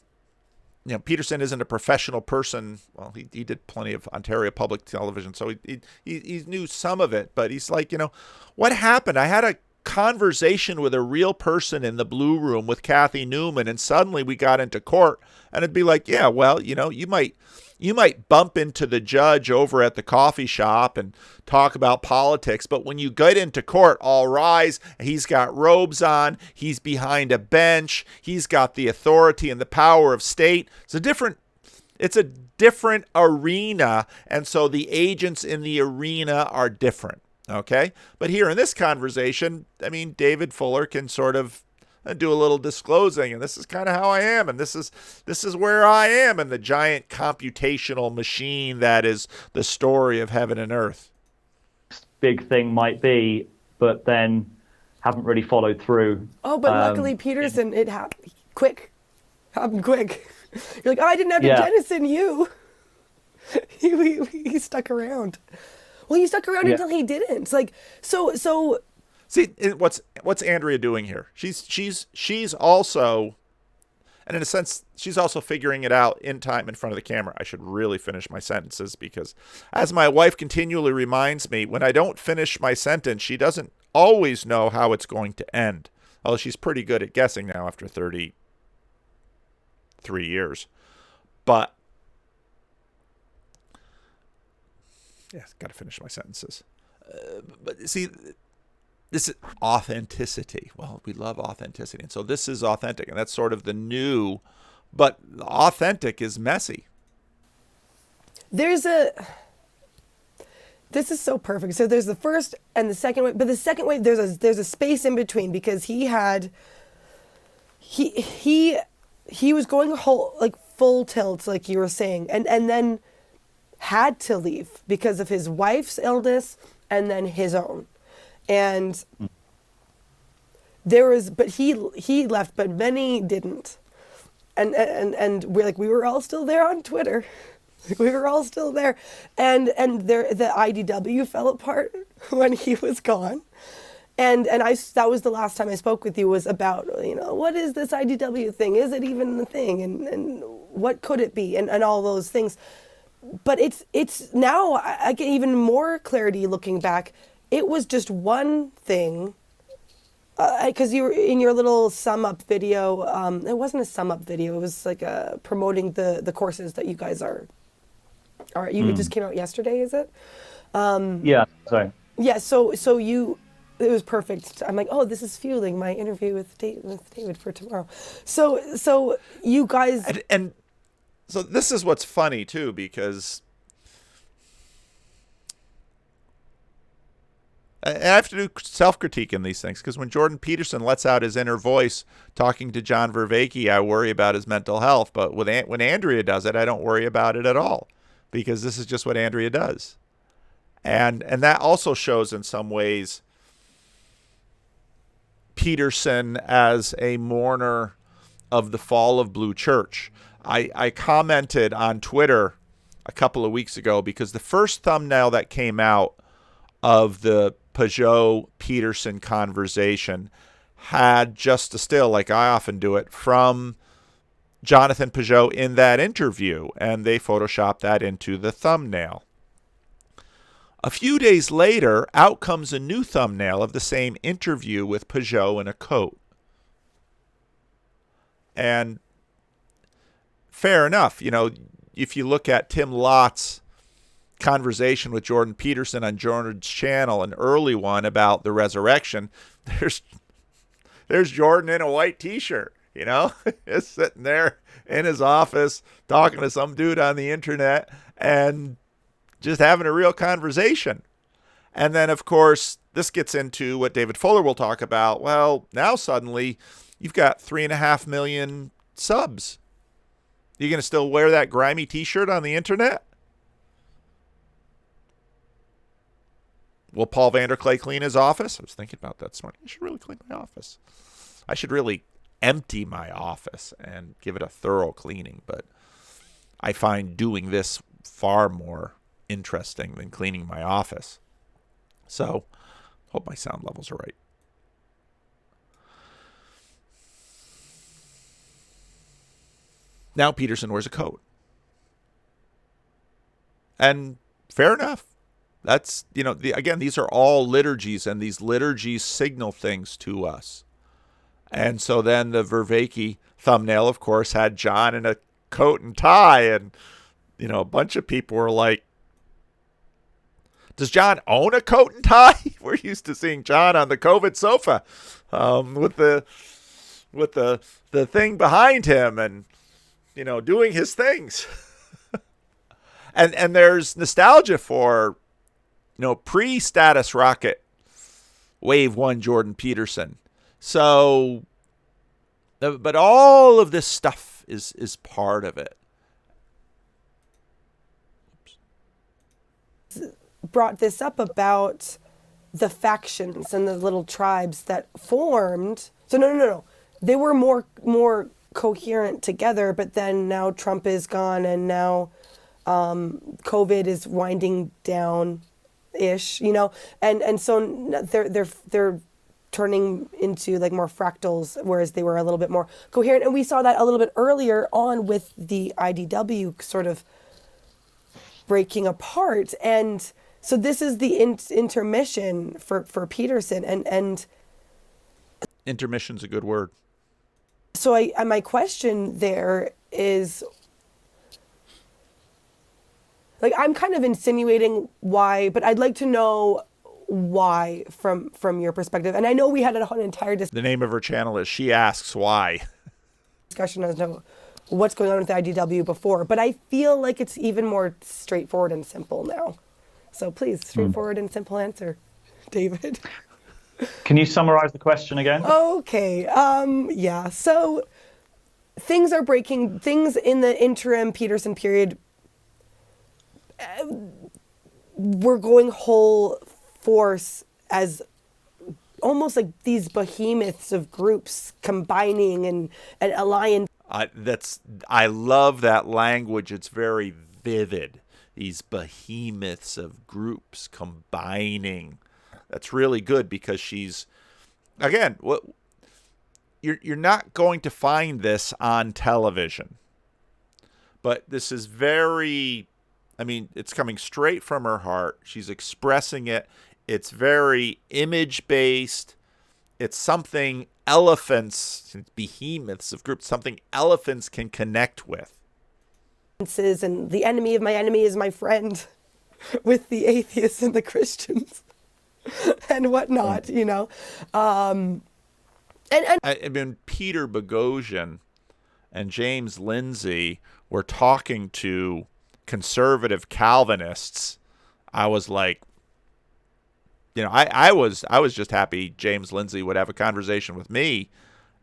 Peterson isn't a professional person. Well, he did plenty of Ontario public television, so he knew some of it. But he's like, what happened? I had a conversation with a real person in the Blue Room with Kathy Newman, and suddenly we got into court, and it'd be like, yeah, well, you might bump into the judge over at the coffee shop and talk about politics, but when you get into court, all rise, he's got robes on, he's behind a bench, he's got the authority and the power of state. It's a different arena, and so the agents in the arena are different, okay? But here in this conversation, David Fuller can sort of do a little disclosing, and this is kind of how I am, and this is where I am in the giant computational machine that is the story of heaven and earth. Big thing might be, but then haven't really followed through. Oh, but luckily Peterson, it happened quick. You're like, oh, I didn't have to jettison you. he stuck around. Well, he stuck around until he didn't. It's like, so. See, what's Andrea doing here? She's also, and in a sense, she's also figuring it out in time in front of the camera. I should really finish my sentences, because as my wife continually reminds me, when I don't finish my sentence, she doesn't always know how it's going to end. Although she's pretty good at guessing now after 33 years. But, yeah, got to finish my sentences. But see, this is authenticity. Well, we love authenticity. And so this is authentic. And that's sort of the new, but authentic is messy. This is so perfect. So there's the first and the second wave, but the second wave, there's a space in between, because he was going full tilt, like you were saying, and then had to leave because of his wife's illness and then his own. And but he left, but many didn't. And we were all still there on Twitter. We were all still there. And the IDW fell apart when he was gone. And that was the last time I spoke with you, was about, what is this IDW thing? Is it even a thing? And what could it be? And all those things. But it's now I get even more clarity looking back. It was just one thing, because you were in your little sum up video. It wasn't a sum up video. It was like promoting the courses that you guys are. It just came out yesterday, is it? Yeah. Sorry. Yeah. So it was perfect. I'm like, oh, this is fueling my interview with David for tomorrow. So you guys and so this is what's funny too, because I have to do self-critique in these things, because when Jordan Peterson lets out his inner voice talking to John Verveiki, I worry about his mental health. But when Andrea does it, I don't worry about it at all, because this is just what Andrea does. And that also shows in some ways Peterson as a mourner of the fall of Blue Church. I commented on Twitter a couple of weeks ago, because the first thumbnail that came out of the Peugeot-Peterson conversation had just a still, like I often do it, from Jonathan Peugeot in that interview, and they photoshopped that into the thumbnail. A few days later, out comes a new thumbnail of the same interview with Peugeot in a coat. And fair enough, if you look at Tim Lott's conversation with Jordan Peterson on Jordan's channel, an early one about the resurrection, there's Jordan in a white t-shirt, just sitting there in his office talking to some dude on the internet and just having a real conversation. And then, of course, this gets into what David Fuller will talk about. Well, now suddenly you've got 3.5 million subs. You going to still wear that grimy t-shirt on the internet? Will Paul Vanderklay clean his office? I was thinking about that this morning. I should really clean my office. I should really empty my office and give it a thorough cleaning. But I find doing this far more interesting than cleaning my office. So, hope my sound levels are right. Now Peterson wears a coat. And fair enough. That's, again, these are all liturgies, and these liturgies signal things to us. And so then the Verveiki thumbnail, of course, had John in a coat and tie, and, a bunch of people were like, does John own a coat and tie? We're used to seeing John on the COVID sofa with the thing behind him and, doing his things. And there's nostalgia for, pre-status rocket wave one Jordan Peterson. So, but all of this stuff is part of it. Brought this up about the factions and the little tribes that formed. So no. They were more coherent together, but then now Trump is gone, and now COVID is winding down ish, and so they're turning into like more fractals, whereas they were a little bit more coherent. And we saw that a little bit earlier on with the IDW sort of breaking apart. And so this is the intermission for Peterson, and intermission's a good word. So my question there is, like, I'm kind of insinuating why, but I'd like to know why from your perspective. And I know we had an entire The name of her channel is She Asks Why. Discussion as to what's going on with the IDW before, but I feel like it's even more straightforward and simple now. So please, straightforward and simple answer, David. Can you summarize the question again? Okay. Yeah. So things are breaking. Things in the interim Peterson period. We're going whole force as almost like these behemoths of groups combining and alliance. I love that language. It's very vivid. These behemoths of groups combining. That's really good, because she's, again, you're not going to find this on television, but this is very, it's coming straight from her heart. She's expressing it. It's very image-based. It's something behemoths of groups, something elephants can connect with. And the enemy of my enemy is my friend, with the atheists and the Christians and whatnot, And Peter Boghossian and James Lindsay were talking to conservative Calvinists. I was like, I was just happy James Lindsay would have a conversation with me,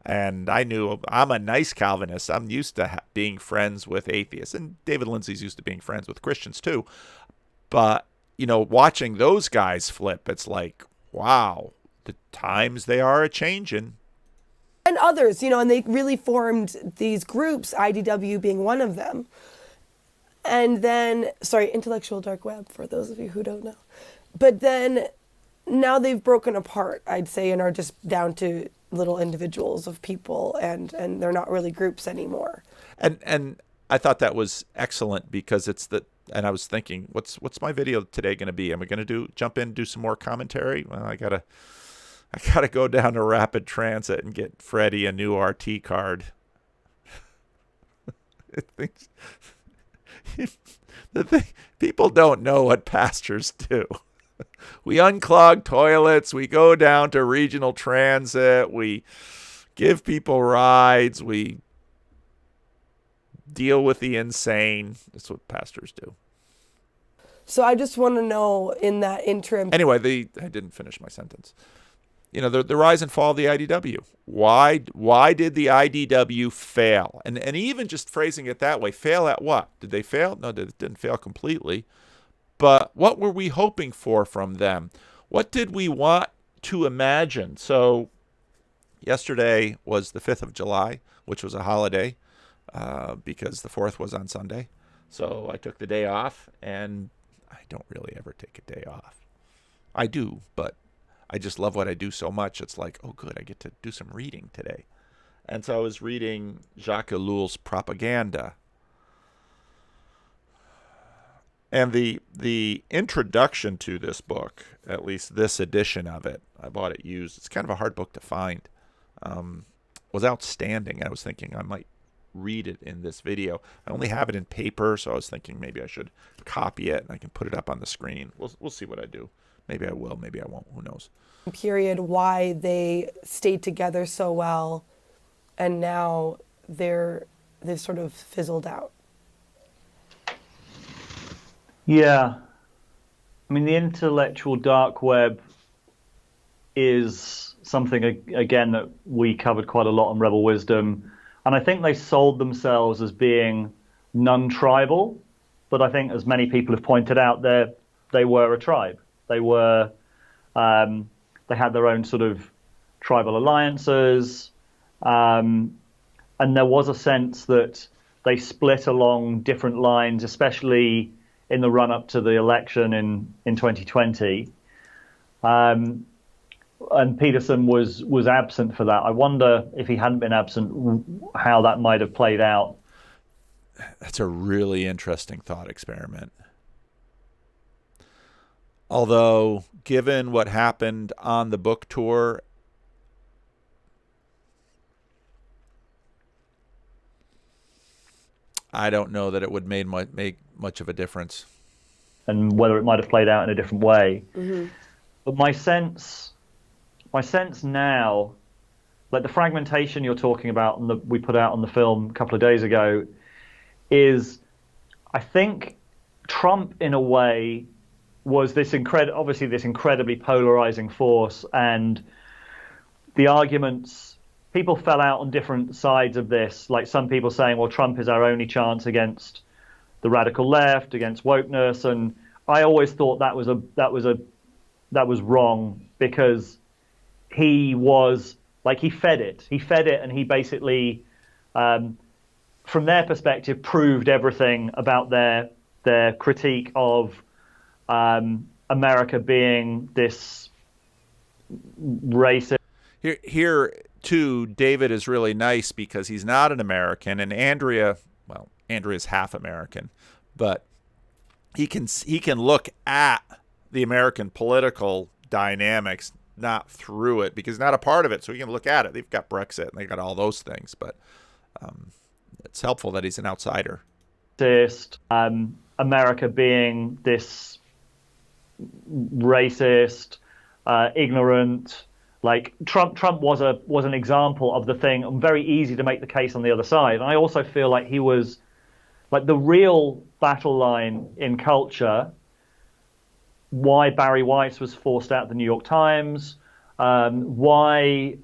and I knew I'm a nice Calvinist. I'm used to being friends with atheists, and David Lindsay's used to being friends with Christians too. But watching those guys flip, it's like, wow, the times they are a-changing. And others, and they really formed these groups, IDW being one of them. And then, intellectual dark web, for those of you who don't know. But then now they've broken apart, I'd say, and are just down to little individuals of people, and they're not really groups anymore. And I thought that was excellent, because and I was thinking, what's my video today going to be? Am I going to jump in, do some more commentary? Well, I gotta go down to Rapid Transit and get Freddie a new RT card. The thing, people don't know what pastors do. We unclog toilets. We go down to regional transit. We give people rides. We deal with the insane. That's what pastors do. So I just want to know, in that interim. Anyway, I didn't finish my sentence. The rise and fall of the IDW. Why did the IDW fail? And even just phrasing it that way, fail at what? Did they fail? No, they didn't fail completely. But what were we hoping for from them? What did we want to imagine? So yesterday was the 5th of July, which was a holiday, because the 4th was on Sunday. So I took the day off, and I don't really ever take a day off. I do, but I just love what I do so much. It's like, oh, good, I get to do some reading today. And so I was reading Jacques Ellul's Propaganda. And the introduction to this book, at least this edition of it, I bought it used. It's kind of a hard book to find. Was outstanding. I was thinking I might read it in this video. I only have it in paper, so I was thinking maybe I should copy it and I can put it up on the screen. We'll see what I do. Maybe I will, maybe I won't. Who knows? Period, why they stayed together so well, and now they've sort of fizzled out. Yeah. I mean, the intellectual dark web is something, again, that we covered quite a lot on Rebel Wisdom. And I think they sold themselves as being non-tribal. But I think, as many people have pointed out, they were a tribe. They were, they had their own sort of tribal alliances. And there was a sense that they split along different lines, especially in the run-up to the election in 2020. And Peterson was absent for that. I wonder, if he hadn't been absent, how that might have played out. That's a really interesting thought experiment. Although, given what happened on the book tour, I don't know that it would make much of a difference. And whether it might have played out in a different way. Mm-hmm. But my sense now, like the fragmentation you're talking about, and we put out on the film a couple of days ago, is, I think Trump, in a way, was this incredibly polarizing force, and the arguments, people fell out on different sides of this. Like some people saying, well, Trump is our only chance against the radical left, against wokeness, and I always thought that was wrong, because he was like, he fed it, and he basically, from their perspective, proved everything about their critique of America being this racist. Here too, David is really nice because he's not an American, and Andrea's half American, but he can look at the American political dynamics, not through it, because he's not a part of it, so he can look at it. They've got Brexit and they got all those things, but it's helpful that he's an outsider. America being this racist, ignorant. Like Trump was an example of the thing, and very easy to make the case on the other side. And I also feel like he was like the real battle line in culture. Why Barry Weiss was forced out of the New York Times, why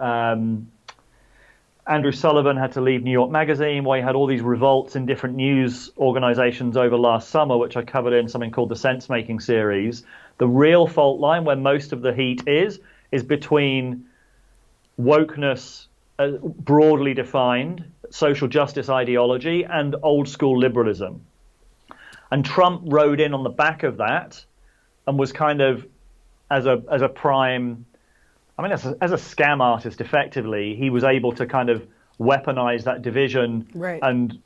Andrew Sullivan had to leave New York Magazine, why he had all these revolts in different news organizations over last summer, which I covered in something called the Sense Making series. The real fault line, where most of the heat is between wokeness, broadly defined, social justice ideology, and old school liberalism. And Trump rode in on the back of that and was kind of, as a prime, as a scam artist, effectively, he was able to kind of weaponize that division, right, and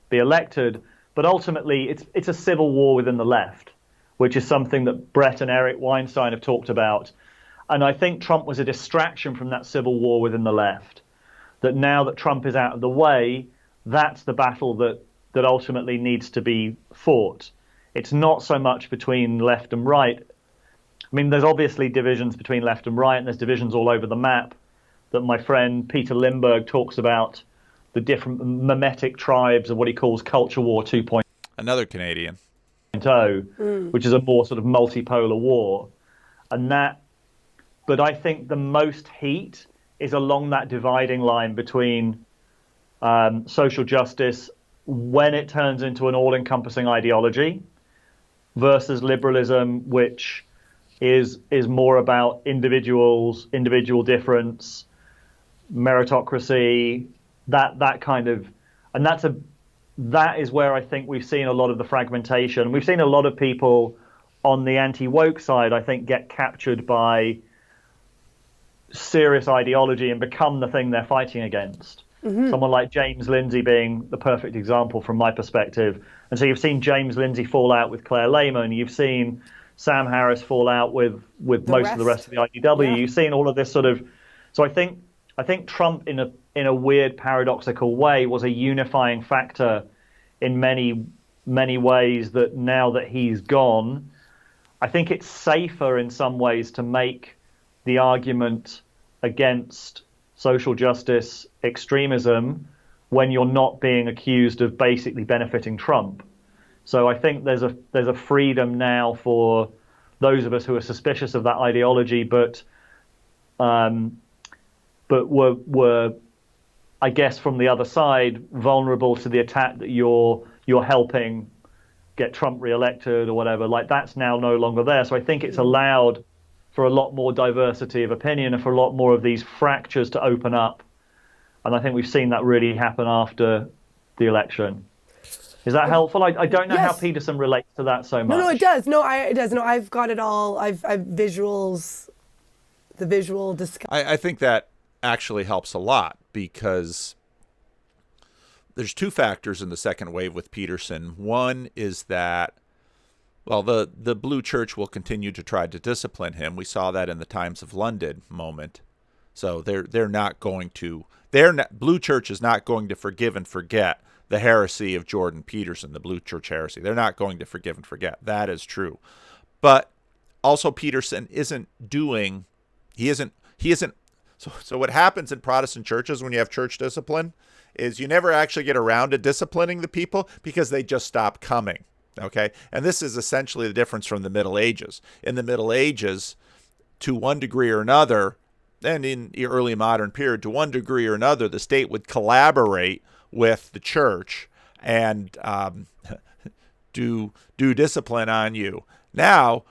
be elected. But ultimately, it's a civil war within the left, which is something that Brett and Eric Weinstein have talked about. And I think Trump was a distraction from that civil war within the left. That now that Trump is out of the way, that's the battle that ultimately needs to be fought. It's not so much between left and right. I mean, there's obviously divisions between left and right, and there's divisions all over the map that my friend Peter Lindbergh talks about, the different mimetic tribes of what he calls Culture War 2.0. Another Canadian. Which is a more sort of multipolar war. But I think the most heat is along that dividing line between social justice, when it turns into an all-encompassing ideology, versus liberalism, which is more about individual difference, meritocracy, that kind of, and that is where I think we've seen a lot of the fragmentation. We've seen a lot of people on the anti-woke side, I think, get captured by serious ideology and become the thing they're fighting against. Someone like James Lindsay being the perfect example from my perspective. And so you've seen James Lindsay fall out with Claire Lehman. You've seen Sam Harris fall out with most of the rest of the IDW. Yeah. You've seen all of this sort of. So I think Trump, in a weird paradoxical way, was a unifying factor in many ways. That now that he's gone, I think it's safer in some ways to make the argument against social justice extremism when you're not being accused of basically benefiting Trump. So I think there's a freedom now for those of us who are suspicious of that ideology, but were I guess from the other side vulnerable to the attack that you're helping get Trump reelected or whatever. Like, that's now no longer there. So I think it's allowed for a lot more diversity of opinion and for a lot more of these fractures to open up. And I think we've seen that really happen after the election. Is that helpful? I don't know how Peterson relates to that so much. No, it does. It does. No, I've got it all. I've visuals, the visual discussion. I think that actually helps a lot, because there's two factors in the second wave with Peterson. One is that, well, the Blue Church will continue to try to discipline him. We saw that in the Times of London moment. So they're not going to. Blue Church is not going to forgive and forget the heresy of Jordan Peterson, the Blue Church heresy. They're not going to forgive and forget. That is true. But also Peterson isn't. So what happens in Protestant churches when you have church discipline is you never actually get around to disciplining the people because they just stop coming. Okay? And this is essentially the difference from the Middle Ages. In the Middle Ages, to one degree or another, and in the early modern period, to one degree or another, the state would collaborate with the church and do discipline on you. Now,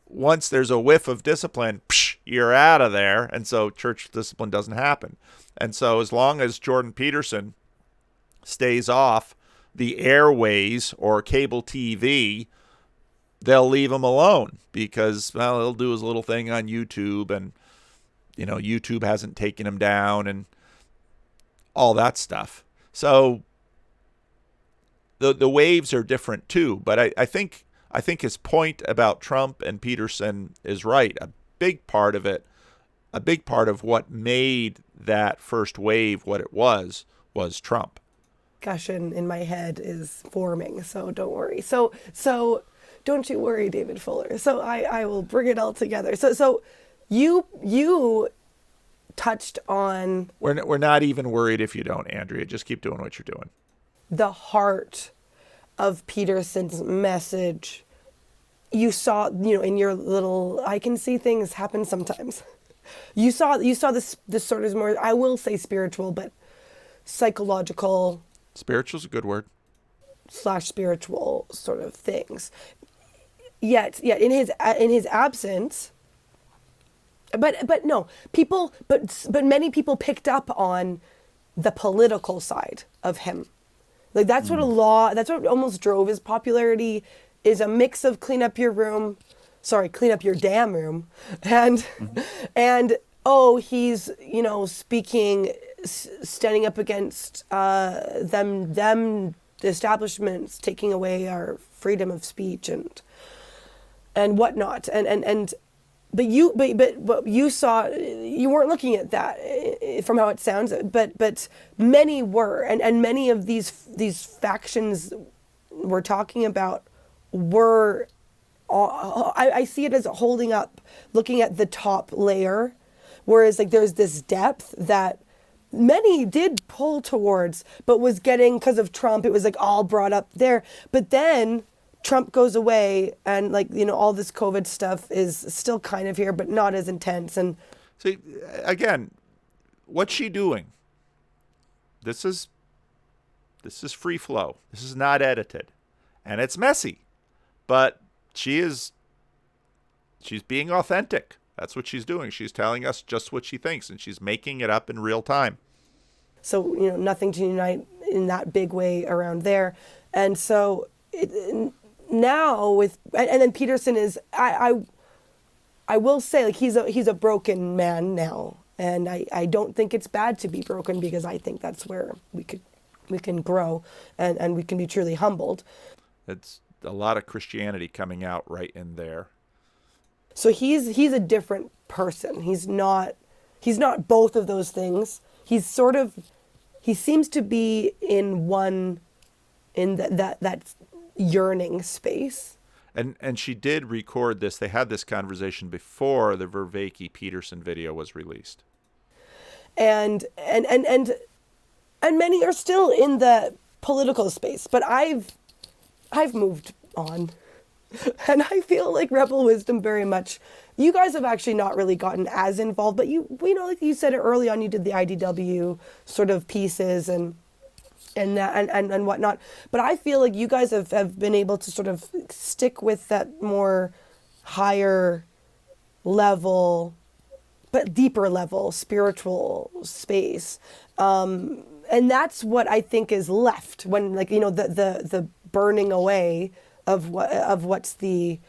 once there's a whiff of discipline, you're out of there, and so church discipline doesn't happen. And so as long as Jordan Peterson stays off the airways or cable TV, they'll leave him alone because, well, he'll do his little thing on YouTube, and YouTube hasn't taken him down and all that stuff. So the waves are different too. But I think his point about Trump and Peterson is right. A big part of what made that first wave what it was Trump. Discussion in my head is forming, so don't worry. So don't you worry, David Fuller. So I will bring it all together. So you touched on. We're not even worried if you don't, Andrea. Just keep doing what you're doing. The heart of Peterson's message. You saw, in your little, I can see things happen sometimes. You saw this sort of more, I will say spiritual, but psychological. Spiritual's a good word. /spiritual sort of things. Yet in his absence, but no, people, but many people picked up on the political side of him. Like that's what almost drove his popularity, is a mix of clean up your damn room, and he's speaking, standing up against the establishments taking away our freedom of speech and whatnot, but you saw, you weren't looking at that from how it sounds, but many were, and many of these factions we're talking about were, I see it as holding up, looking at the top layer, whereas like there's this depth that many did pull towards, but was getting, because of Trump, it was like all brought up there. But then Trump goes away, and all this COVID stuff is still kind of here, but not as intense. And see, again, what's she doing? This is free flow. This is not edited, and it's messy, but she's being authentic. That's what she's doing. She's telling us just what she thinks, and she's making it up in real time. So, nothing to unite in that big way around there. And so now and then Peterson is, I I will say, like, he's a broken man now, and I don't think it's bad to be broken, because I think that's where we can grow, and we can be truly humbled. It's a lot of Christianity coming out right in there. So he's a different person. He's not both of those things. He seems to be in that yearning space. And she did record this. They had this conversation before the Verveiki Peterson video was released. And many are still in the political space, but I've moved on. And I feel like Rebel Wisdom very much, you guys have actually not really gotten as involved, but like you said it early on, you did the IDW sort of pieces and whatnot. But I feel like you guys have been able to sort of stick with that more higher level, but deeper level spiritual space. And that's what I think is left when, like, the burning away of what's the,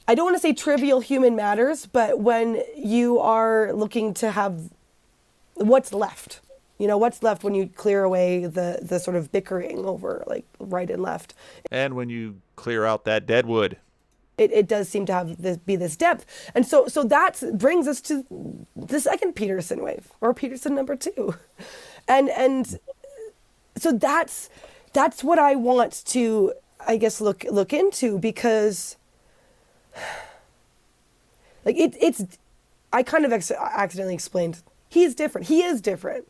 I don't want to say trivial human matters, but when you are looking to have what's left. What's left when you clear away the sort of bickering over, like, right and left. And when you clear out that dead wood. It does seem to have this depth. And so that brings us to the second Peterson wave, or Peterson number 2. And so that's what I want to, I guess, look into, because like it's I kind of accidentally explained he's different. He is different.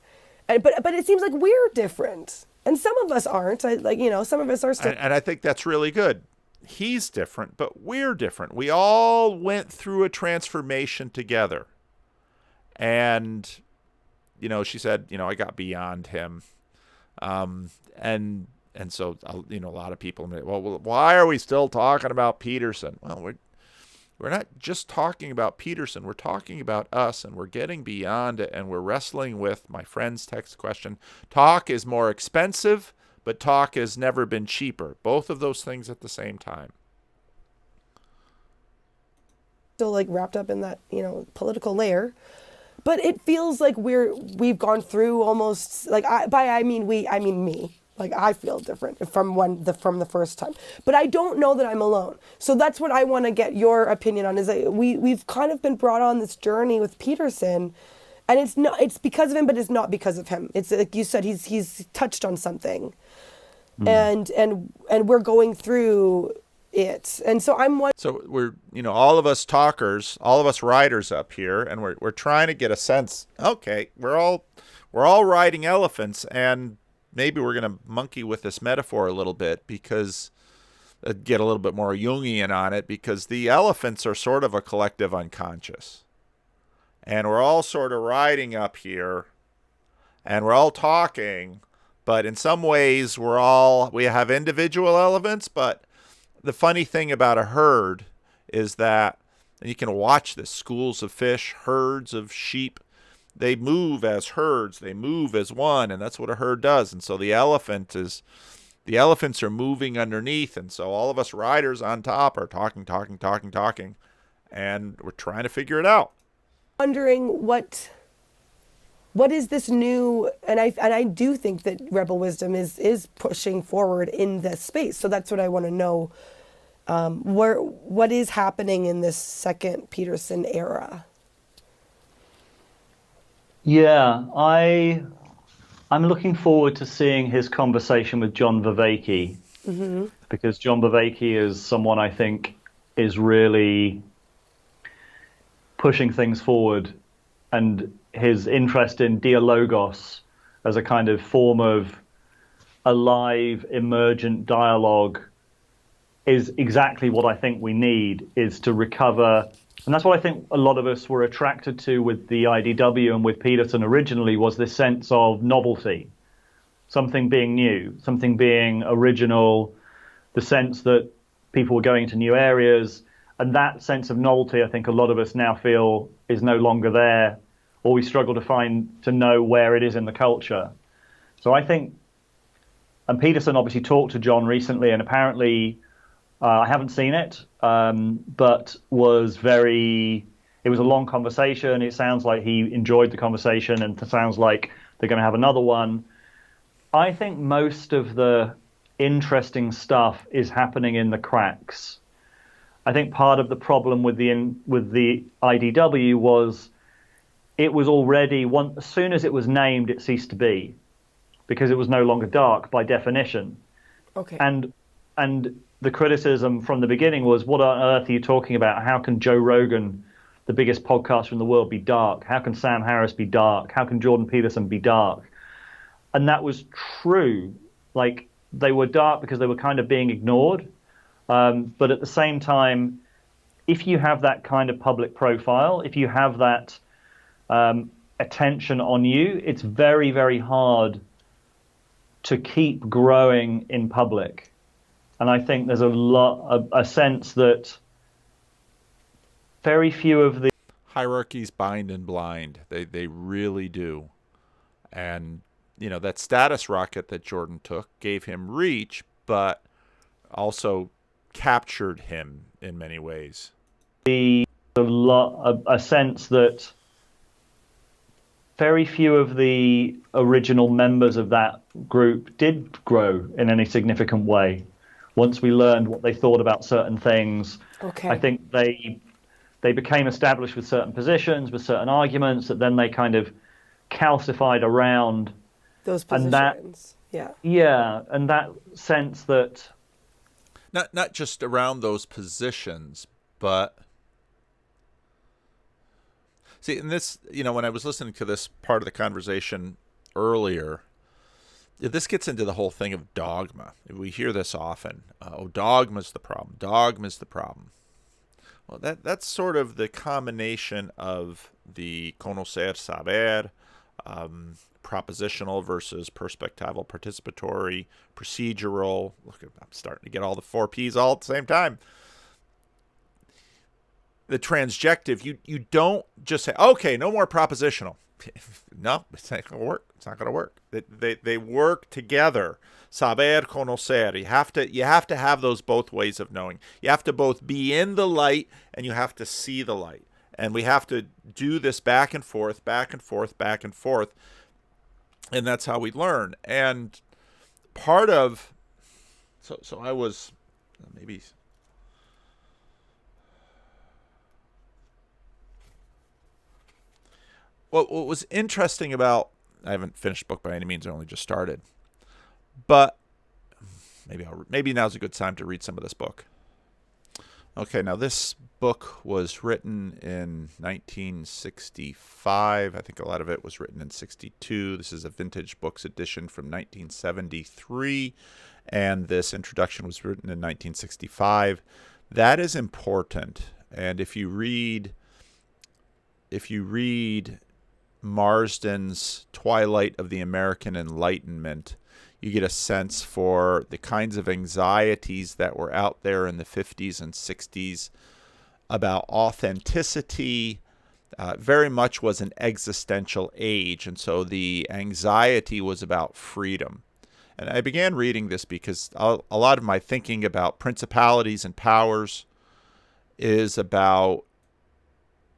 But it seems like we're different, and some of us aren't. Some of us are still. And I think that's really good. He's different, but we're different. We all went through a transformation together. And, she said, I got beyond him. And so, a lot of people, well, why are we still talking about Peterson? Well, we're not just talking about Peterson. We're talking about us, and we're getting beyond it, and we're wrestling with my friend's text question. Talk is more expensive, but talk has never been cheaper. Both of those things at the same time. Still, like, wrapped up in that, political layer. But it feels like we've gone through almost, like, I mean me. Like, I feel different from the first time, but I don't know that I'm alone. So that's what I want to get your opinion on. Is that we've kind of been brought on this journey with Peterson, and it's because of him, but it's not because of him. It's like you said, he's touched on something, and we're going through it, and so I'm one. So we're all of us talkers, all of us riders up here, and we're trying to get a sense. Okay, we're all riding elephants, and maybe we're going to monkey with this metaphor a little bit, because get a little bit more Jungian on it, because the elephants are sort of a collective unconscious. And we're all sort of riding up here, and we're all talking, but in some ways we have individual elephants, but the funny thing about a herd is that, and you can watch this, schools of fish, herds of sheep, they move as herds, they move as one, and that's what a herd does. And so the elephants are moving underneath, and so all of us riders on top are talking, and we're trying to figure it out. Wondering what is this new, and I do think that Rebel Wisdom is pushing forward in this space. So that's what I want to know. What is happening in this second Peterson era? Yeah, I'm looking forward to seeing his conversation with John Verveiki, because John Verveiki is someone I think is really pushing things forward, and his interest in Dealogos as a kind of form of alive, emergent dialogue is exactly what I think we need, is to recover. And that's what I think a lot of us were attracted to with the IDW and with Peterson originally, was this sense of novelty, something being new, something being original, the sense that people were going to new areas. And that sense of novelty, I think a lot of us now feel is no longer there, or we struggle to know where it is in the culture. So I think, and Peterson obviously talked to John recently, and apparently I haven't seen it, but it was a long conversation. It sounds like he enjoyed the conversation, and it sounds like they're going to have another one. I think most of the interesting stuff is happening in the cracks. I think part of the problem with the IDW was it was already as soon as it was named, it ceased to be, because it was no longer dark by definition. Okay. And the criticism from the beginning was, what on earth are you talking about? How can Joe Rogan, the biggest podcaster in the world, be dark? How can Sam Harris be dark? How can Jordan Peterson be dark? And that was true. Like, they were dark because they were kind of being ignored. But at the same time, if you have that kind of public profile, if you have that attention on you, it's very, very hard to keep growing in public. And I think there's a sense that very few of the hierarchies bind and blind. They really do. And, that status rocket that Jordan took gave him reach, but also captured him in many ways. A sense that very few of the original members of that group did grow in any significant way. Once we learned what they thought about certain things, Okay. I think they became established with certain positions, with certain arguments that then they kind of calcified around Those positions. And that sense that not just around those positions, but see, in this, when I was listening to this part of the conversation earlier, this gets into the whole thing of dogma. We hear this often. Dogma's the problem. Dogma's the problem. Well, that's sort of the combination of the conocer saber, propositional versus perspectival, participatory, procedural. Look, I'm starting to get all the 4 Ps all at the same time. The transjective, you don't just say, okay, no more propositional. No, it's not going to work. It's not going to work. They work together. Saber, conocer. You have to have those both ways of knowing. You have to both be in the light and you have to see the light. And we have to do this back and forth, back and forth, back and forth. And that's how we learn. And part of, so I was maybe, what was interesting about, I haven't finished the book by any means, I only just started, but maybe now's a good time to read some of this book. Okay, now this book was written in 1965. I think a lot of it was written in 62. This is a Vintage Books edition from 1973, and this introduction was written in 1965. That is important. And if you read Marsden's Twilight of the American Enlightenment, you get a sense for the kinds of anxieties that were out there in the 50s and 60s about authenticity. Very much was an existential age, and so the anxiety was about freedom. And I began reading this because a lot of my thinking about principalities and powers is about,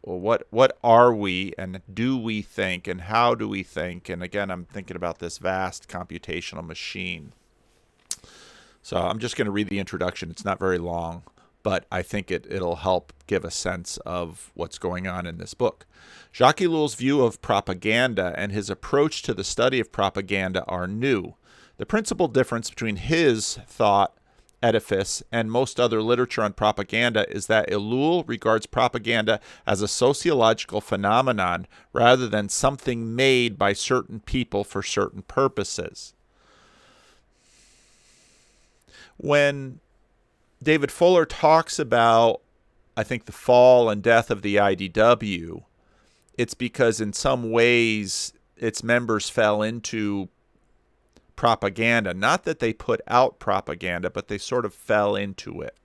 well, what are we, and do we think, and how do we think? And again, I'm thinking about this vast computational machine. So I'm just going to read the introduction. It's not very long, but I think it'll help give a sense of what's going on in this book. Jacques Ellul's view of propaganda and his approach to the study of propaganda are new. The principal difference between his thought edifice and most other literature on propaganda is that Ellul regards propaganda as a sociological phenomenon rather than something made by certain people for certain purposes. When David Fuller talks about, I think, the fall and death of the IDW, it's because in some ways its members fell into propaganda. Not that they put out propaganda, but they sort of fell into it.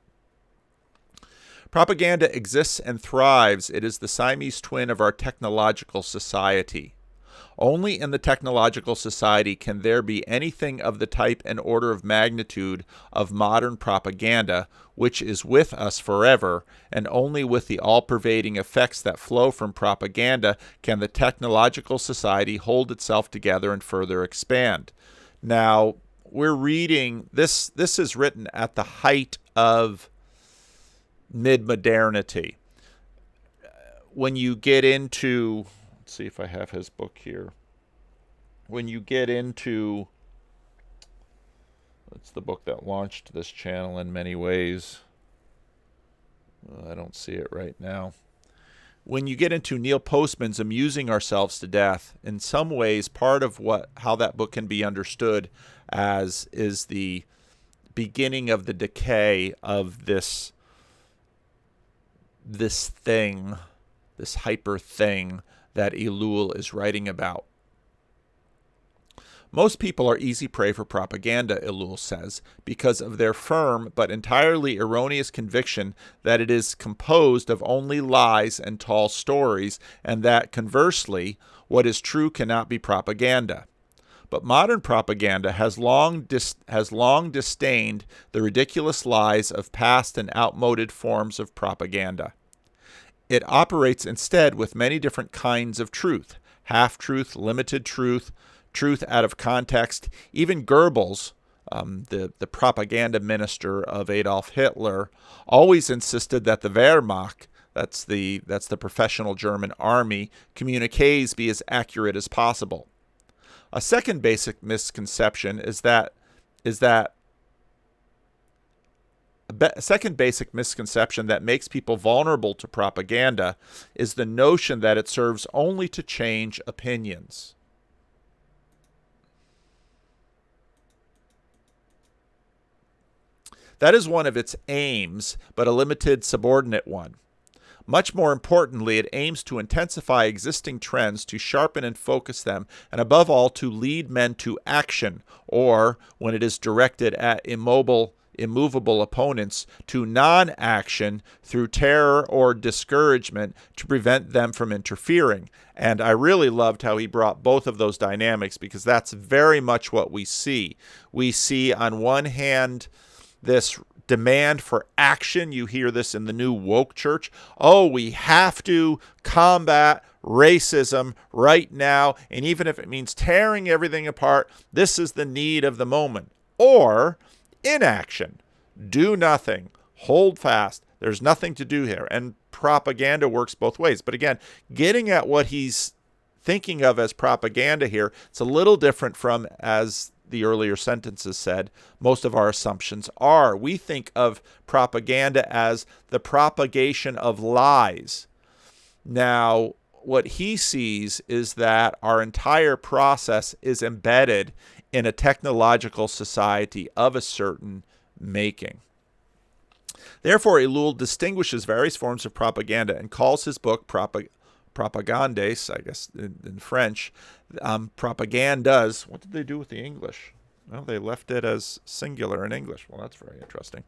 Propaganda exists and thrives. It is the Siamese twin of our technological society. Only in the technological society can there be anything of the type and order of magnitude of modern propaganda, which is with us forever, and only with the all-pervading effects that flow from propaganda can the technological society hold itself together and further expand. Now, we're reading, this is written at the height of mid-modernity. When you get into, let's see if I have his book here. When you get into, it's the book that launched this channel in many ways. I don't see it right now. When you get into Neil Postman's Amusing Ourselves to Death, in some ways, part of how that book can be understood as is the beginning of the decay of this thing, this hyper thing that Ellul is writing about. Most people are easy prey for propaganda, Ellul says, because of their firm but entirely erroneous conviction that it is composed of only lies and tall stories, and that, conversely, what is true cannot be propaganda. But modern propaganda has long disdained the ridiculous lies of past and outmoded forms of propaganda. It operates instead with many different kinds of truth: half-truth, limited truth, truth out of context. Even Goebbels, the propaganda minister of Adolf Hitler, always insisted that the Wehrmacht, that's the professional German army, communiques be as accurate as possible. A second basic misconception that makes people vulnerable to propaganda is the notion that it serves only to change opinions. That is one of its aims, but a limited subordinate one. Much more importantly, it aims to intensify existing trends, to sharpen and focus them, and above all, to lead men to action, or, when it is directed at immovable opponents, to non-action through terror or discouragement to prevent them from interfering. And I really loved how he brought both of those dynamics, because that's very much what we see. We see, on one hand, this demand for action. You hear this in the new woke church. Oh, we have to combat racism right now, and even if it means tearing everything apart, this is the need of the moment. Or inaction. Do nothing. Hold fast. There's nothing to do here. And propaganda works both ways. But again, getting at what he's thinking of as propaganda here, it's a little different from, as the earlier sentences said, most of our assumptions are. We think of propaganda as the propagation of lies. Now, what he sees is that our entire process is embedded in a technological society of a certain making. Therefore, Ellul distinguishes various forms of propaganda and calls his book Propagandes, I guess in French, propagandas. What did they do with the English? Well, they left it as singular in English. Well, that's very interesting.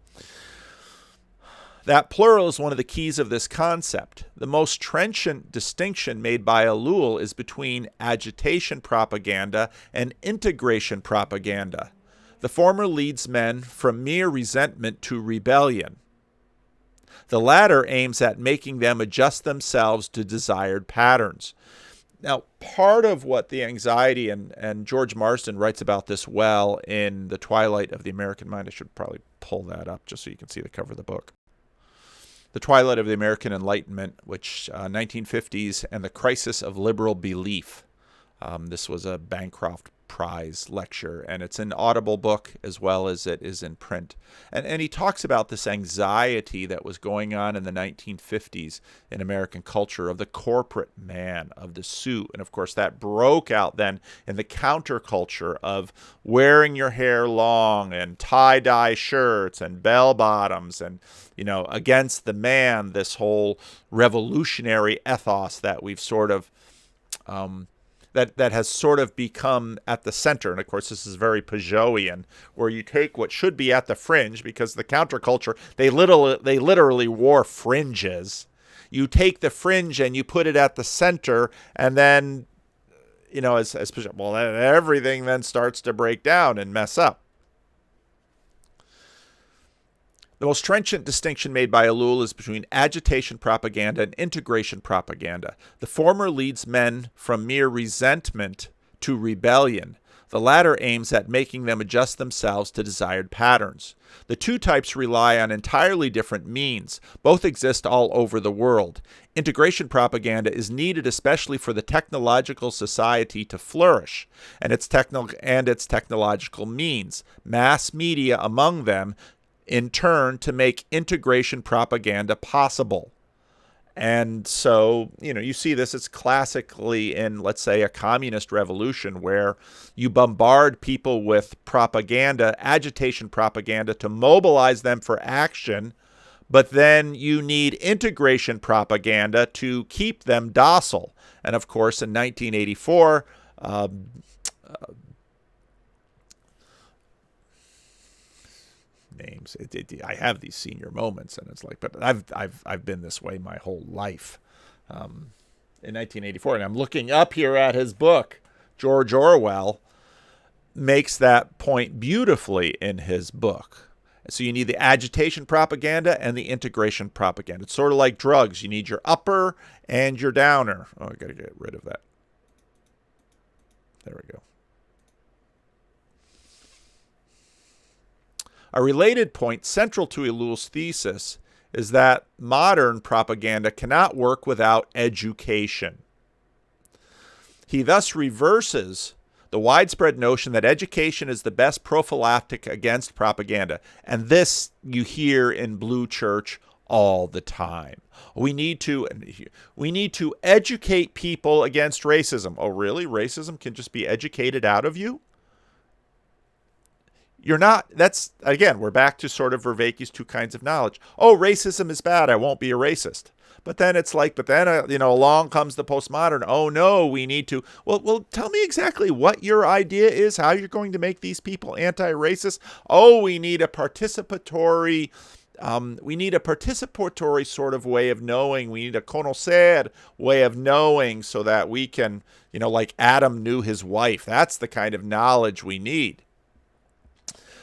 That plural is one of the keys of this concept. The most trenchant distinction made by Ellul is between agitation propaganda and integration propaganda. The former leads men from mere resentment to rebellion. The latter aims at making them adjust themselves to desired patterns. Now, part of what the anxiety, and George Marsden writes about this well in The Twilight of the American Mind. I should probably pull that up just so you can see the cover of the book. The Twilight of the American Enlightenment, which 1950s, and the Crisis of Liberal Belief. This was a Bancroft Prize lecture, and it's an audible book as well as it is in print. And he talks about this anxiety that was going on in the 1950s in American culture of the corporate man, of the suit. And of course, that broke out then in the counterculture of wearing your hair long and tie-dye shirts and bell bottoms and, against the man, this whole revolutionary ethos that we've sort of that has sort of become at the center. And of course, this is very Peugeotian, where you take what should be at the fringe, because the counterculture, they literally wore fringes. You take the fringe and you put it at the center, and then, well, everything then starts to break down and mess up. The most trenchant distinction made by Ellul is between agitation propaganda and integration propaganda. The former leads men from mere resentment to rebellion. The latter aims at making them adjust themselves to desired patterns. The two types rely on entirely different means. Both exist all over the world. Integration propaganda is needed especially for the technological society to flourish, and its technological means, mass media among them, in turn, to make integration propaganda possible. And so, you see this as classically in, let's say, a communist revolution where you bombard people with propaganda, agitation propaganda, to mobilize them for action, but then you need integration propaganda to keep them docile. And of course, in 1984, names. I have these senior moments, and it's like, but I've been this way my whole life. In 1984, and I'm looking up here at his book. George Orwell makes that point beautifully in his book. So you need the agitation propaganda and the integration propaganda. It's sort of like drugs. You need your upper and your downer. Oh, I got to get rid of that. There we go. A related point central to Ellul's thesis is that modern propaganda cannot work without education. He thus reverses the widespread notion that education is the best prophylactic against propaganda. And this you hear in Blue Church all the time. We need to educate people against racism. Oh, really? Racism can just be educated out of you? You're not, that's, again, we're back to sort of Verveiki's two kinds of knowledge. Oh, racism is bad. I won't be a racist. But then it's like, along comes the postmodern. Oh, no, we need to. Well, tell me exactly what your idea is, how you're going to make these people anti-racist. Oh, we need a participatory sort of way of knowing. We need a conocer way of knowing so that we can, like Adam knew his wife. That's the kind of knowledge we need.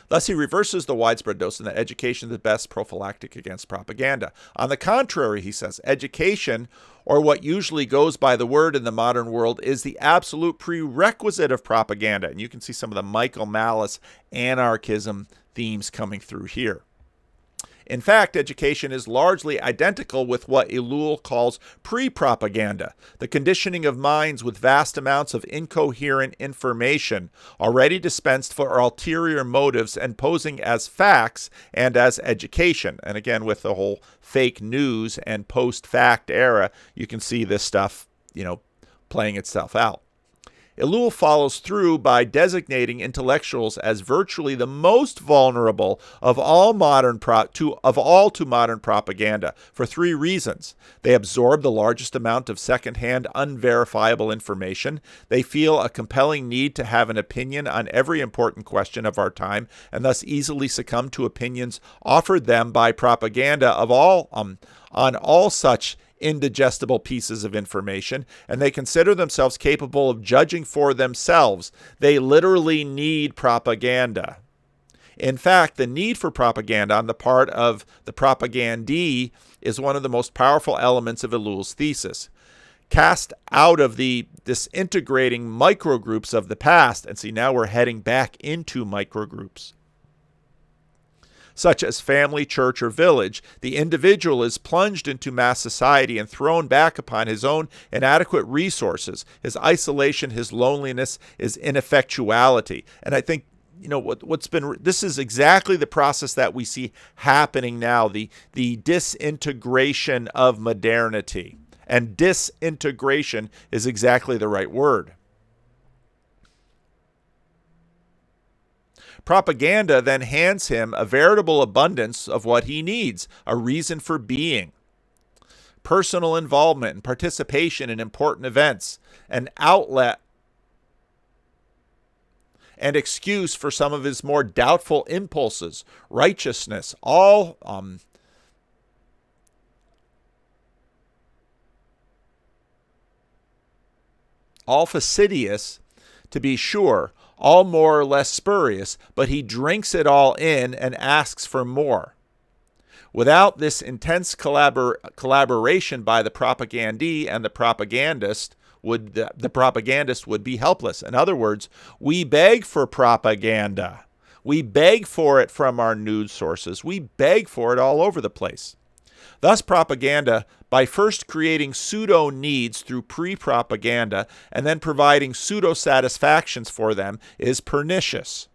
Thus, he reverses the widespread notion that education is the best prophylactic against propaganda. On the contrary, he says, education, or what usually goes by the word in the modern world, is the absolute prerequisite of propaganda. And you can see some of the Michael Malice anarchism themes coming through here. In fact, education is largely identical with what Ellul calls pre-propaganda, the conditioning of minds with vast amounts of incoherent information, already dispensed for ulterior motives and posing as facts and as education. And again, with the whole fake news and post-fact era, you can see this stuff, playing itself out. Ellul follows through by designating intellectuals as virtually the most vulnerable of all to modern propaganda for three reasons. They absorb the largest amount of secondhand, unverifiable information. They feel a compelling need to have an opinion on every important question of our time, and thus easily succumb to opinions offered them by propaganda on all such indigestible pieces of information, and they consider themselves capable of judging for themselves. They literally need propaganda. In fact, the need for propaganda on the part of the propagandee is one of the most powerful elements of Ellul's thesis. Cast out of the disintegrating microgroups of the past, and see, now we're heading back into microgroups, such as family, church, or village, the individual is plunged into mass society and thrown back upon his own inadequate resources, his isolation, his loneliness, his ineffectuality. And I think, this is exactly the process that we see happening now, the disintegration of modernity. And disintegration is exactly the right word. Propaganda then hands him a veritable abundance of what he needs, a reason for being, personal involvement and participation in important events, an outlet and excuse for some of his more doubtful impulses, righteousness, all all fastidious, to be sure, all more or less spurious, but he drinks it all in and asks for more. Without this intense collaboration by the propagandee and the propagandist, the propagandist would be helpless. In other words, we beg for propaganda. We beg for it from our news sources. We beg for it all over the place. Thus, propaganda, by first creating pseudo-needs through pre-propaganda and then providing pseudo-satisfactions for them, is pernicious.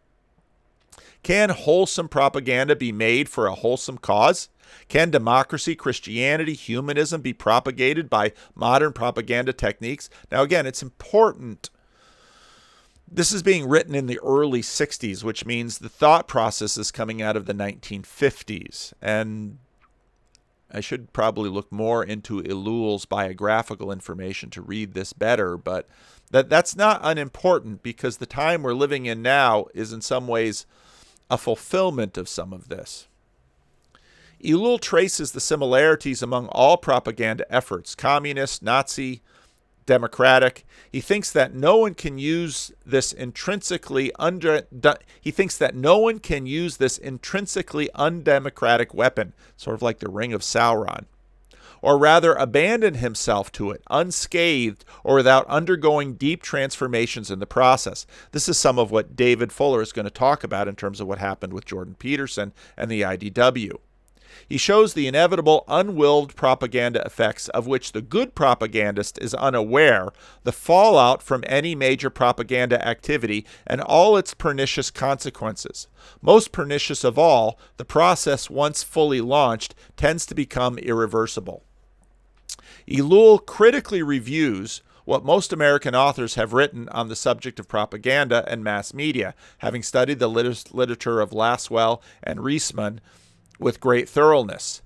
Can wholesome propaganda be made for a wholesome cause? Can democracy, Christianity, humanism be propagated by modern propaganda techniques? Now, again, it's important. This is being written in the early 60s, which means the thought process is coming out of the 1950s. And I should probably look more into Ellul's biographical information to read this better, but that's not unimportant because the time we're living in now is in some ways a fulfillment of some of this. Ellul traces the similarities among all propaganda efforts, communist, Nazi, democratic. He thinks that no one can use this intrinsically undemocratic weapon, sort of like the Ring of Sauron, or rather abandon himself to it unscathed or without undergoing deep transformations in the process. This is some of what David Fuller is going to talk about in terms of what happened with Jordan Peterson and the IDW. He shows the inevitable unwilled propaganda effects of which the good propagandist is unaware, the fallout from any major propaganda activity, and all its pernicious consequences. Most pernicious of all, the process once fully launched tends to become irreversible. Ellul critically reviews what most American authors have written on the subject of propaganda and mass media, having studied the literature of Lasswell and Reisman with great thoroughness.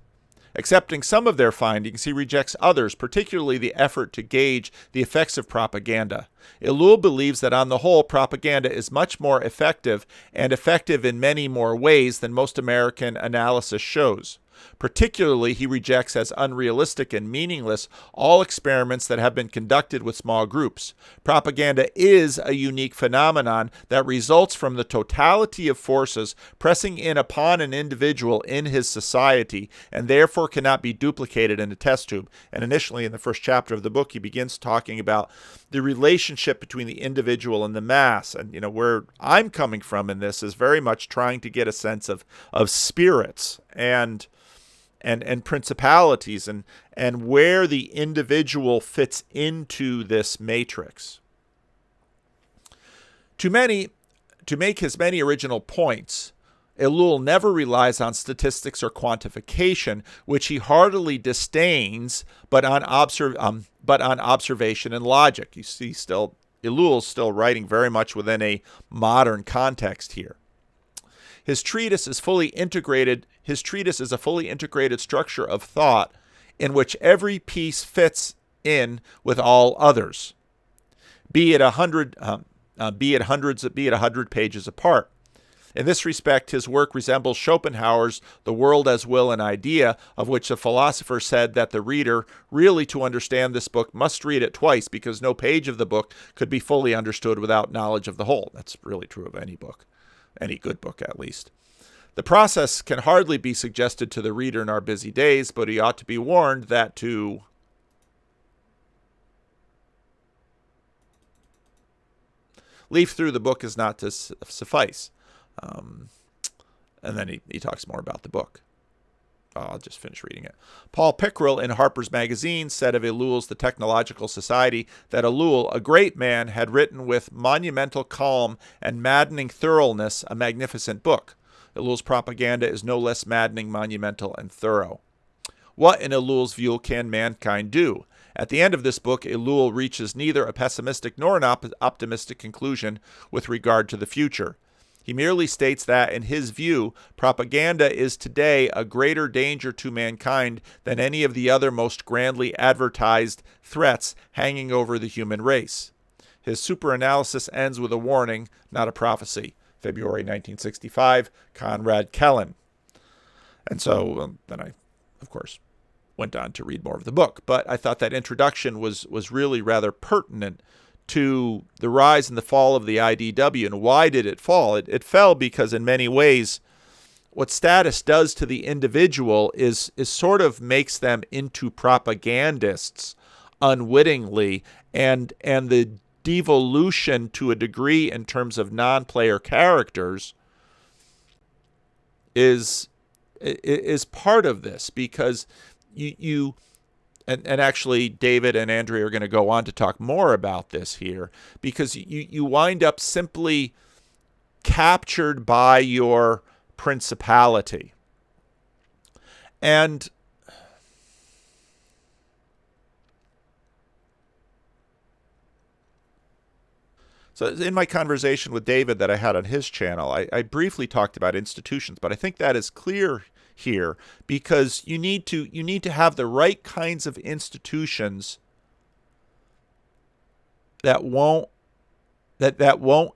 Accepting some of their findings, he rejects others, particularly the effort to gauge the effects of propaganda. Ellul believes that on the whole, propaganda is much more effective and effective in many more ways than most American analysis shows. Particularly, he rejects as unrealistic and meaningless all experiments that have been conducted with small groups. Propaganda is a unique phenomenon that results from the totality of forces pressing in upon an individual in his society and therefore cannot be duplicated in a test tube. And initially, in the first chapter of the book, he begins talking about the relationship between the individual and the mass. And, where I'm coming from in this is very much trying to get a sense of spirits and principalities and where the individual fits into this matrix. To make his many original points, Ellul never relies on statistics or quantification, which he heartily disdains, but on observation and logic. You see, Ellul's still writing very much within a modern context here. His treatise is a fully integrated structure of thought in which every piece fits in with all others, be it 100 pages apart. In this respect, his work resembles Schopenhauer's The World as Will and Idea, of which the philosopher said that the reader, really to understand this book, must read it twice because no page of the book could be fully understood without knowledge of the whole. That's really true of any book. Any good book, at least. The process can hardly be suggested to the reader in our busy days, but he ought to be warned that to leaf through the book is not to suffice. And then he talks more about the book. I'll just finish reading it. Paul Pickrell in Harper's Magazine said of Ellul's The Technological Society that Ellul, a great man, had written with monumental calm and maddening thoroughness a magnificent book. Ellul's propaganda is no less maddening, monumental, and thorough. What, in Ellul's view, can mankind do? At the end of this book, Ellul reaches neither a pessimistic nor an optimistic conclusion with regard to the future. He merely states that, in his view, propaganda is today a greater danger to mankind than any of the other most grandly advertised threats hanging over the human race. His superanalysis ends with a warning, not a prophecy. February 1965, Conrad Kellen. And so then I, of course, went on to read more of the book. But I thought that introduction was really rather pertinent to the rise and the fall of the IDW. And why did it fall? It fell because in many ways, what status does to the individual is sort of makes them into propagandists unwittingly, and the devolution to a degree in terms of non-player characters is part of this, because you and actually David and Andrea are going to go on to talk more about this here, because you wind up simply captured by your principality. And so in my conversation with David that I had on his channel, I briefly talked about institutions, but I think that is clear here, because you need to have the right kinds of institutions that won't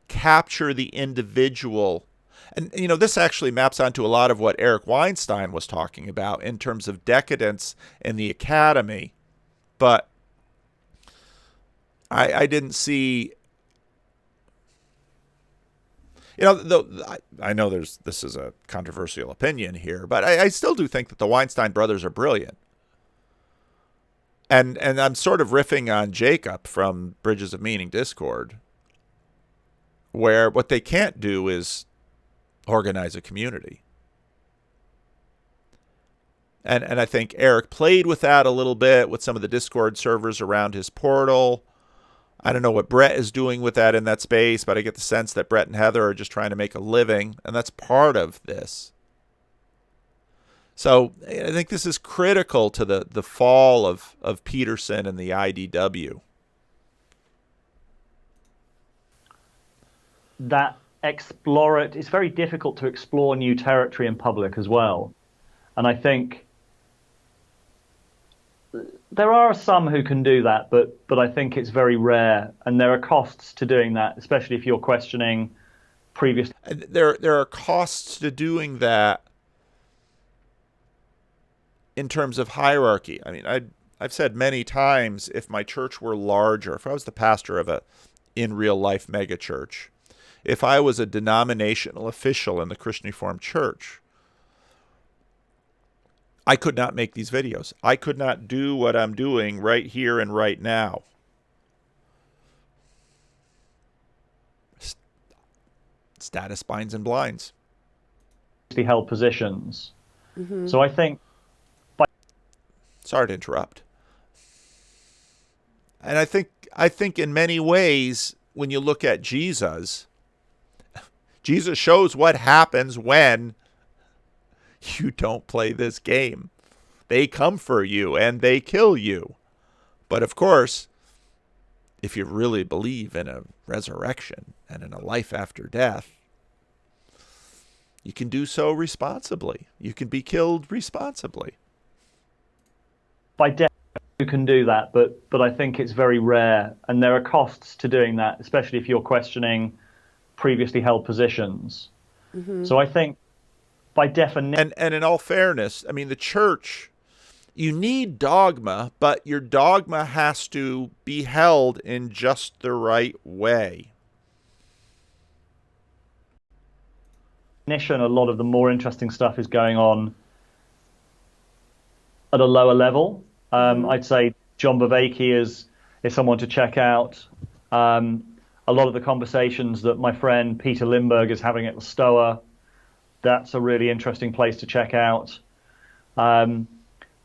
capture the individual. And this actually maps onto a lot of what Eric Weinstein was talking about in terms of decadence in the academy. But I didn't see, I know this is a controversial opinion here, but I still do think that the Weinstein brothers are brilliant. And I'm sort of riffing on Jacob from Bridges of Meaning Discord, where what they can't do is organize a community. And I think Eric played with that a little bit with some of the Discord servers around his portal. I don't know what Brett is doing with that in that space, but I get the sense that Brett and Heather are just trying to make a living, and that's part of this. So I think this is critical to the fall of Peterson and the IDW. It's very difficult to explore new territory in public as well. And I think there are some who can do that, but I think it's very rare, and there are costs to doing that, especially if you're questioning previous. There are costs to doing that in terms of hierarchy. I mean, I've said many times, if my church were larger, if I was the pastor of a in real life megachurch, if I was a denominational official in the Christian Reformed Church, I could not make these videos. I could not do what I'm doing right here and right now. Status binds and blinds. Held positions. Mm-hmm. So I think... Sorry to interrupt. And I think in many ways, when you look at Jesus shows what happens when you don't play this game. They come for you and they kill you. But of course, if you really believe in a resurrection and in a life after death, you can do so responsibly. You can be killed responsibly. By death, you can do that, but I think it's very rare, and there are costs to doing that, especially if you're questioning previously held positions. Mm-hmm. So I think by definition... And in all fairness, I mean, the church, you need dogma, but your dogma has to be held in just the right way. A lot of the more interesting stuff is going on at a lower level. I'd say John Verveiki is someone to check out. A lot of the conversations that my friend Peter Lindbergh is having at the Stoa, that's a really interesting place to check out. And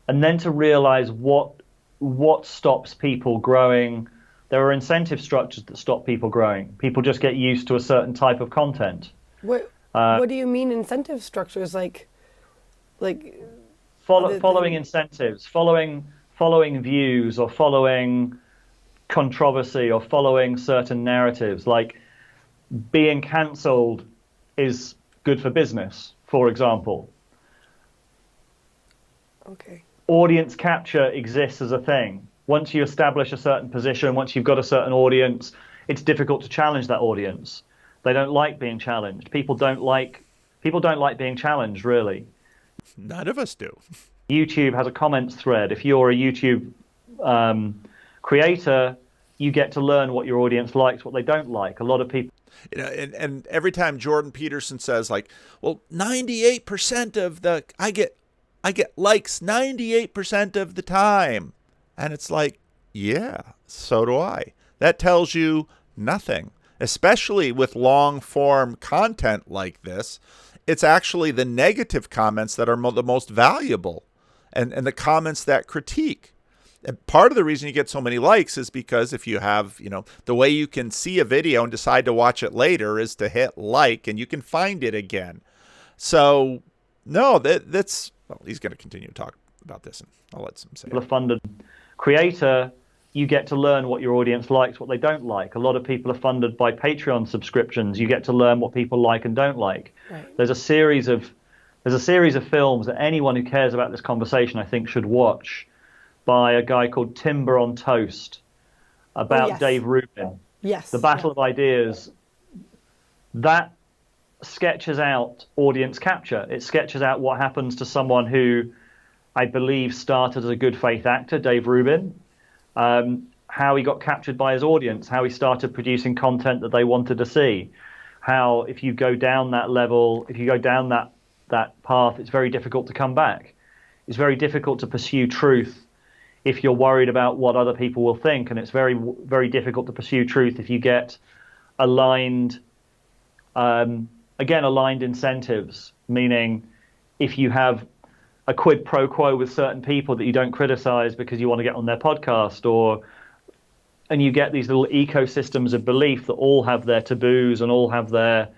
then to realize what stops people growing. There are incentive structures that stop people growing. People just get used to a certain type of content. What do you mean incentive structures? Like following incentives, following views, or following controversy, or following certain narratives. Like being cancelled is good for business, for example. Okay. Audience capture exists as a thing. Once you establish a certain position, once you've got a certain audience, it's difficult to challenge that audience. They don't like being challenged. People don't like being challenged, really. None of us do. YouTube has a comments thread. If you're a YouTube creator, you get to learn what your audience likes, what they don't like. A lot of people, and every time Jordan Peterson says like, well, 98% of the I get likes 98% of the time, and it's like, yeah, so do I. That tells you nothing, especially with long form content like this. It's actually the negative comments that are the most valuable, and the comments that critique. And part of the reason you get so many likes is because if you have, the way you can see a video and decide to watch it later is to hit like, and you can find it again. So, no, that's, well, he's going to continue to talk about this, and I'll let him say it. Funded creator, you get to learn what your audience likes, what they don't like. A lot of people are funded by Patreon subscriptions. You get to learn what people like and don't like. Right. There's a series of films that anyone who cares about this conversation, I think, should watch, by a guy called Timber on Toast, about Dave Rubin. Yes. The Battle of Ideas. That sketches out audience capture. It sketches out what happens to someone who, I believe, started as a good faith actor, Dave Rubin, how he got captured by his audience, how he started producing content that they wanted to see, how if you go down that level, if you go down that path, it's very difficult to come back. It's very difficult to pursue truth if you're worried about what other people will think, and it's very, very difficult to pursue truth if you get aligned incentives, meaning if you have a quid pro quo with certain people that you don't criticize because you want to get on their podcast, and you get these little ecosystems of belief that all have their taboos and all have their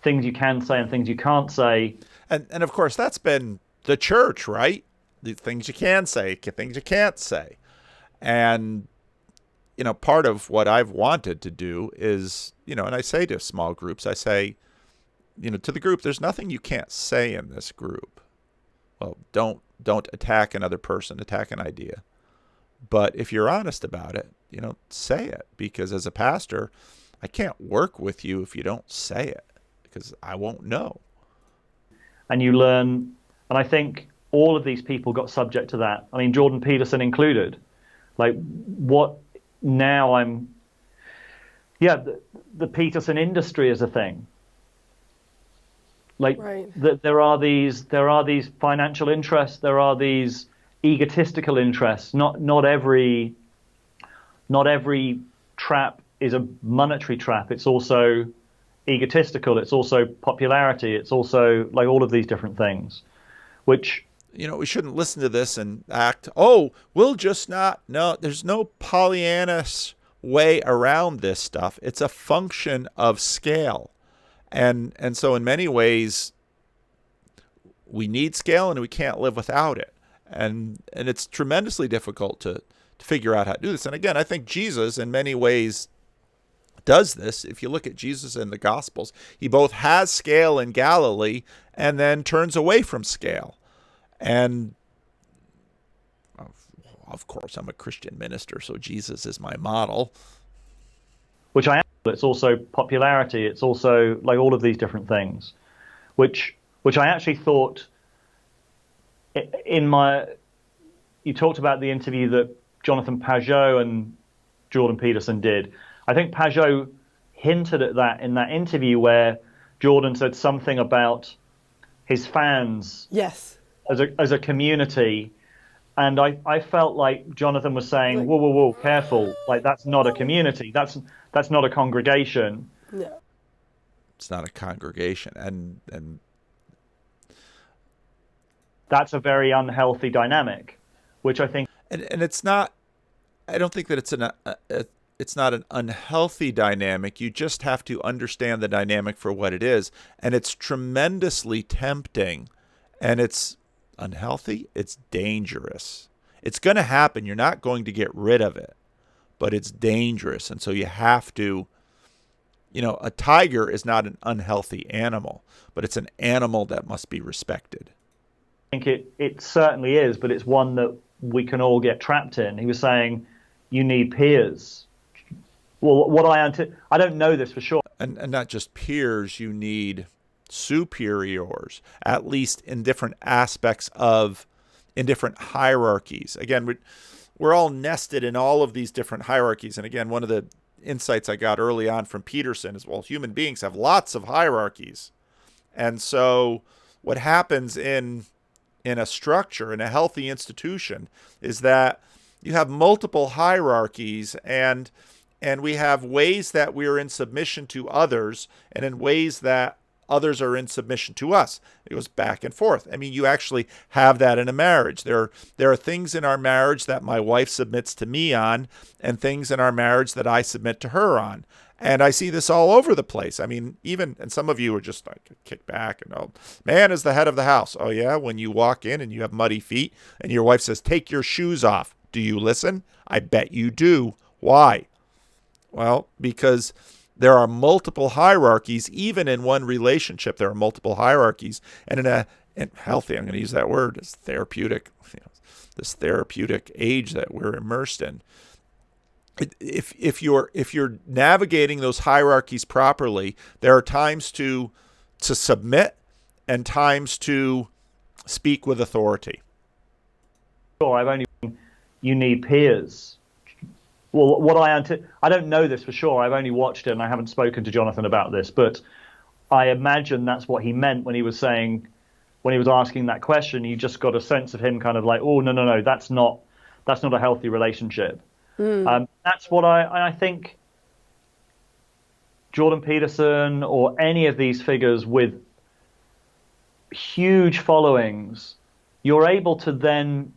things you can say and things you can't say. And of course, that's been the church, right? The things you can say, things you can't say. And, part of what I've wanted to do is, and I say to small groups, I say, to the group, there's nothing you can't say in this group. Well, don't attack another person, attack an idea. But if you're honest about it, say it. Because as a pastor, I can't work with you if you don't say it, because I won't know. And you learn, and I think all of these people got subject to that. I mean, Jordan Peterson included. Like, what now the Peterson industry is a thing. Like, right. There are these financial interests, there are these egotistical interests. Not every trap is a monetary trap. It's also egotistical. It's also popularity. It's also like all of these different things, which, we shouldn't listen to this and act, we'll just not. No, there's no Pollyannish way around this stuff. It's a function of scale. And so in many ways, we need scale and we can't live without it. And it's tremendously difficult to figure out how to do this. And again, I think Jesus in many ways does this. If you look at Jesus in the Gospels, he both has scale in Galilee and then turns away from scale. And of course, I'm a Christian minister, so Jesus is my model. Which I am. It's also popularity. It's also like all of these different things, which I actually thought you talked about the interview that Jonathan Pajot and Jordan Peterson did. I think Pajot hinted at that in that interview where Jordan said something about his fans. Yes. As a community, and I felt like Jonathan was saying, whoa, careful, like that's not a community, that's not a congregation. No, it's not a congregation, and that's a very unhealthy dynamic, which I think, and it's not. I don't think that it's not an unhealthy dynamic. You just have to understand the dynamic for what it is, and it's tremendously tempting, and it's unhealthy, it's dangerous. It's going to happen. You're not going to get rid of it, but it's dangerous. And so you have to, a tiger is not an unhealthy animal, but it's an animal that must be respected. I think it certainly is, but it's one that we can all get trapped in. He was saying you need peers. Well, I don't know this for sure. And not just peers, you need superiors, at least in different aspects in different hierarchies. Again, we're all nested in all of these different hierarchies. And again, one of the insights I got early on from Peterson is, well, human beings have lots of hierarchies. And so what happens in a structure, in a healthy institution, is that you have multiple hierarchies, and we have ways that we're in submission to others, and in ways that others are in submission to us. It goes back and forth. I mean, you actually have that in a marriage. There are things in our marriage that my wife submits to me on, and things in our marriage that I submit to her on. And I see this all over the place. I mean, even, and some of you are just like kick back and, oh, man is the head of the house. Oh yeah, when you walk in and you have muddy feet and your wife says, take your shoes off. Do you listen? I bet you do. Why? Well, because there are multiple hierarchies. Even in one relationship, there are multiple hierarchies. And in healthy, I'm going to use that word, it's therapeutic, this therapeutic age that we're immersed in. If you're navigating those hierarchies properly, there are times to submit and times to speak with authority. Sure, you need peers. Well, I don't know this for sure. I've only watched it and I haven't spoken to Jonathan about this, but I imagine that's what he meant when he was saying, when he was asking that question. You just got a sense of him kind of like, oh, no, that's not a healthy relationship. That's what I think Jordan Peterson or any of these figures with huge followings, you're able to then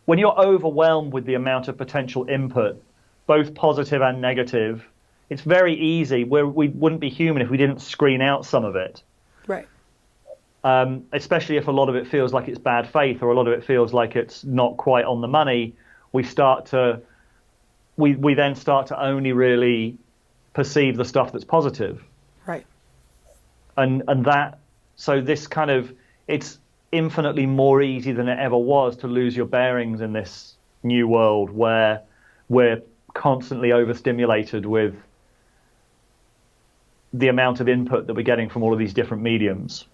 when you're overwhelmed with the amount of potential input, both positive and negative, it's very easy. We wouldn't be human if we didn't screen out some of it. Right. Especially if a lot of it feels like it's bad faith, or a lot of it feels like it's not quite on the money. We then start to only really perceive the stuff that's positive. Right. And that, so this kind of, it's infinitely more easy than it ever was to lose your bearings in this new world where we're constantly overstimulated with the amount of input that we're getting from all of these different mediums.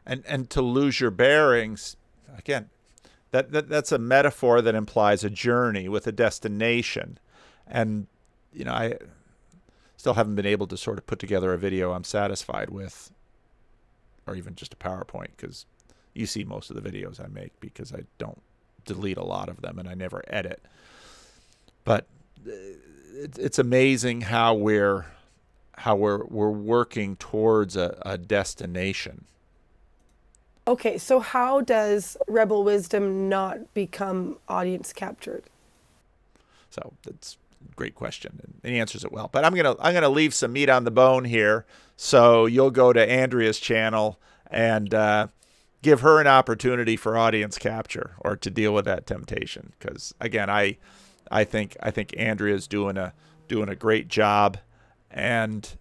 And to lose your bearings, again, that's a metaphor that implies a journey with a destination. And, I still haven't been able to sort of put together a video I'm satisfied with, or even just a PowerPoint, because you see most of the videos I make because I don't delete a lot of them and I never edit. But it's amazing how we're working towards a destination. Okay, so how does Rebel Wisdom not become audience captured? So that's a great question, and he answers it well. But I'm gonna leave some meat on the bone here, so you'll go to Andrea's channel and give her an opportunity for audience capture, or to deal with that temptation. Because again, I think Andrea's doing a great job, and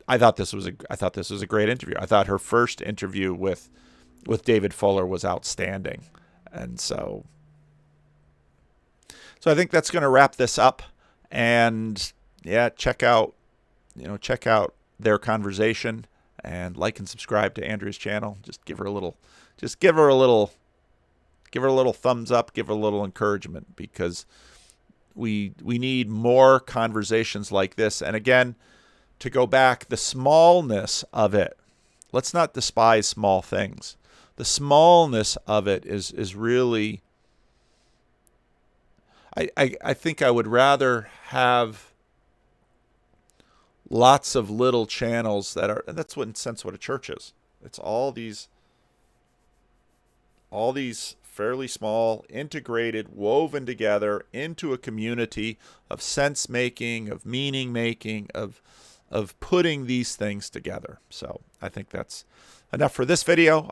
I thought this was a great interview. I thought her first interview with David Fuller was outstanding, and so I think that's going to wrap this up. And yeah, check out their conversation, and like and subscribe to Andrea's channel. Just give her a little thumbs up, give her a little encouragement, because we need more conversations like this. And again, to go back, the smallness of it, let's not despise small things. The smallness of it is really, I think I would rather have lots of little channels that are, and that's what, in a sense, what a church is. It's all these fairly small, integrated, woven together into a community of sense making, of meaning making, of putting these things together. So I think that's enough for this video.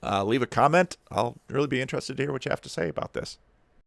Leave a comment. I'll really be interested to hear what you have to say about this.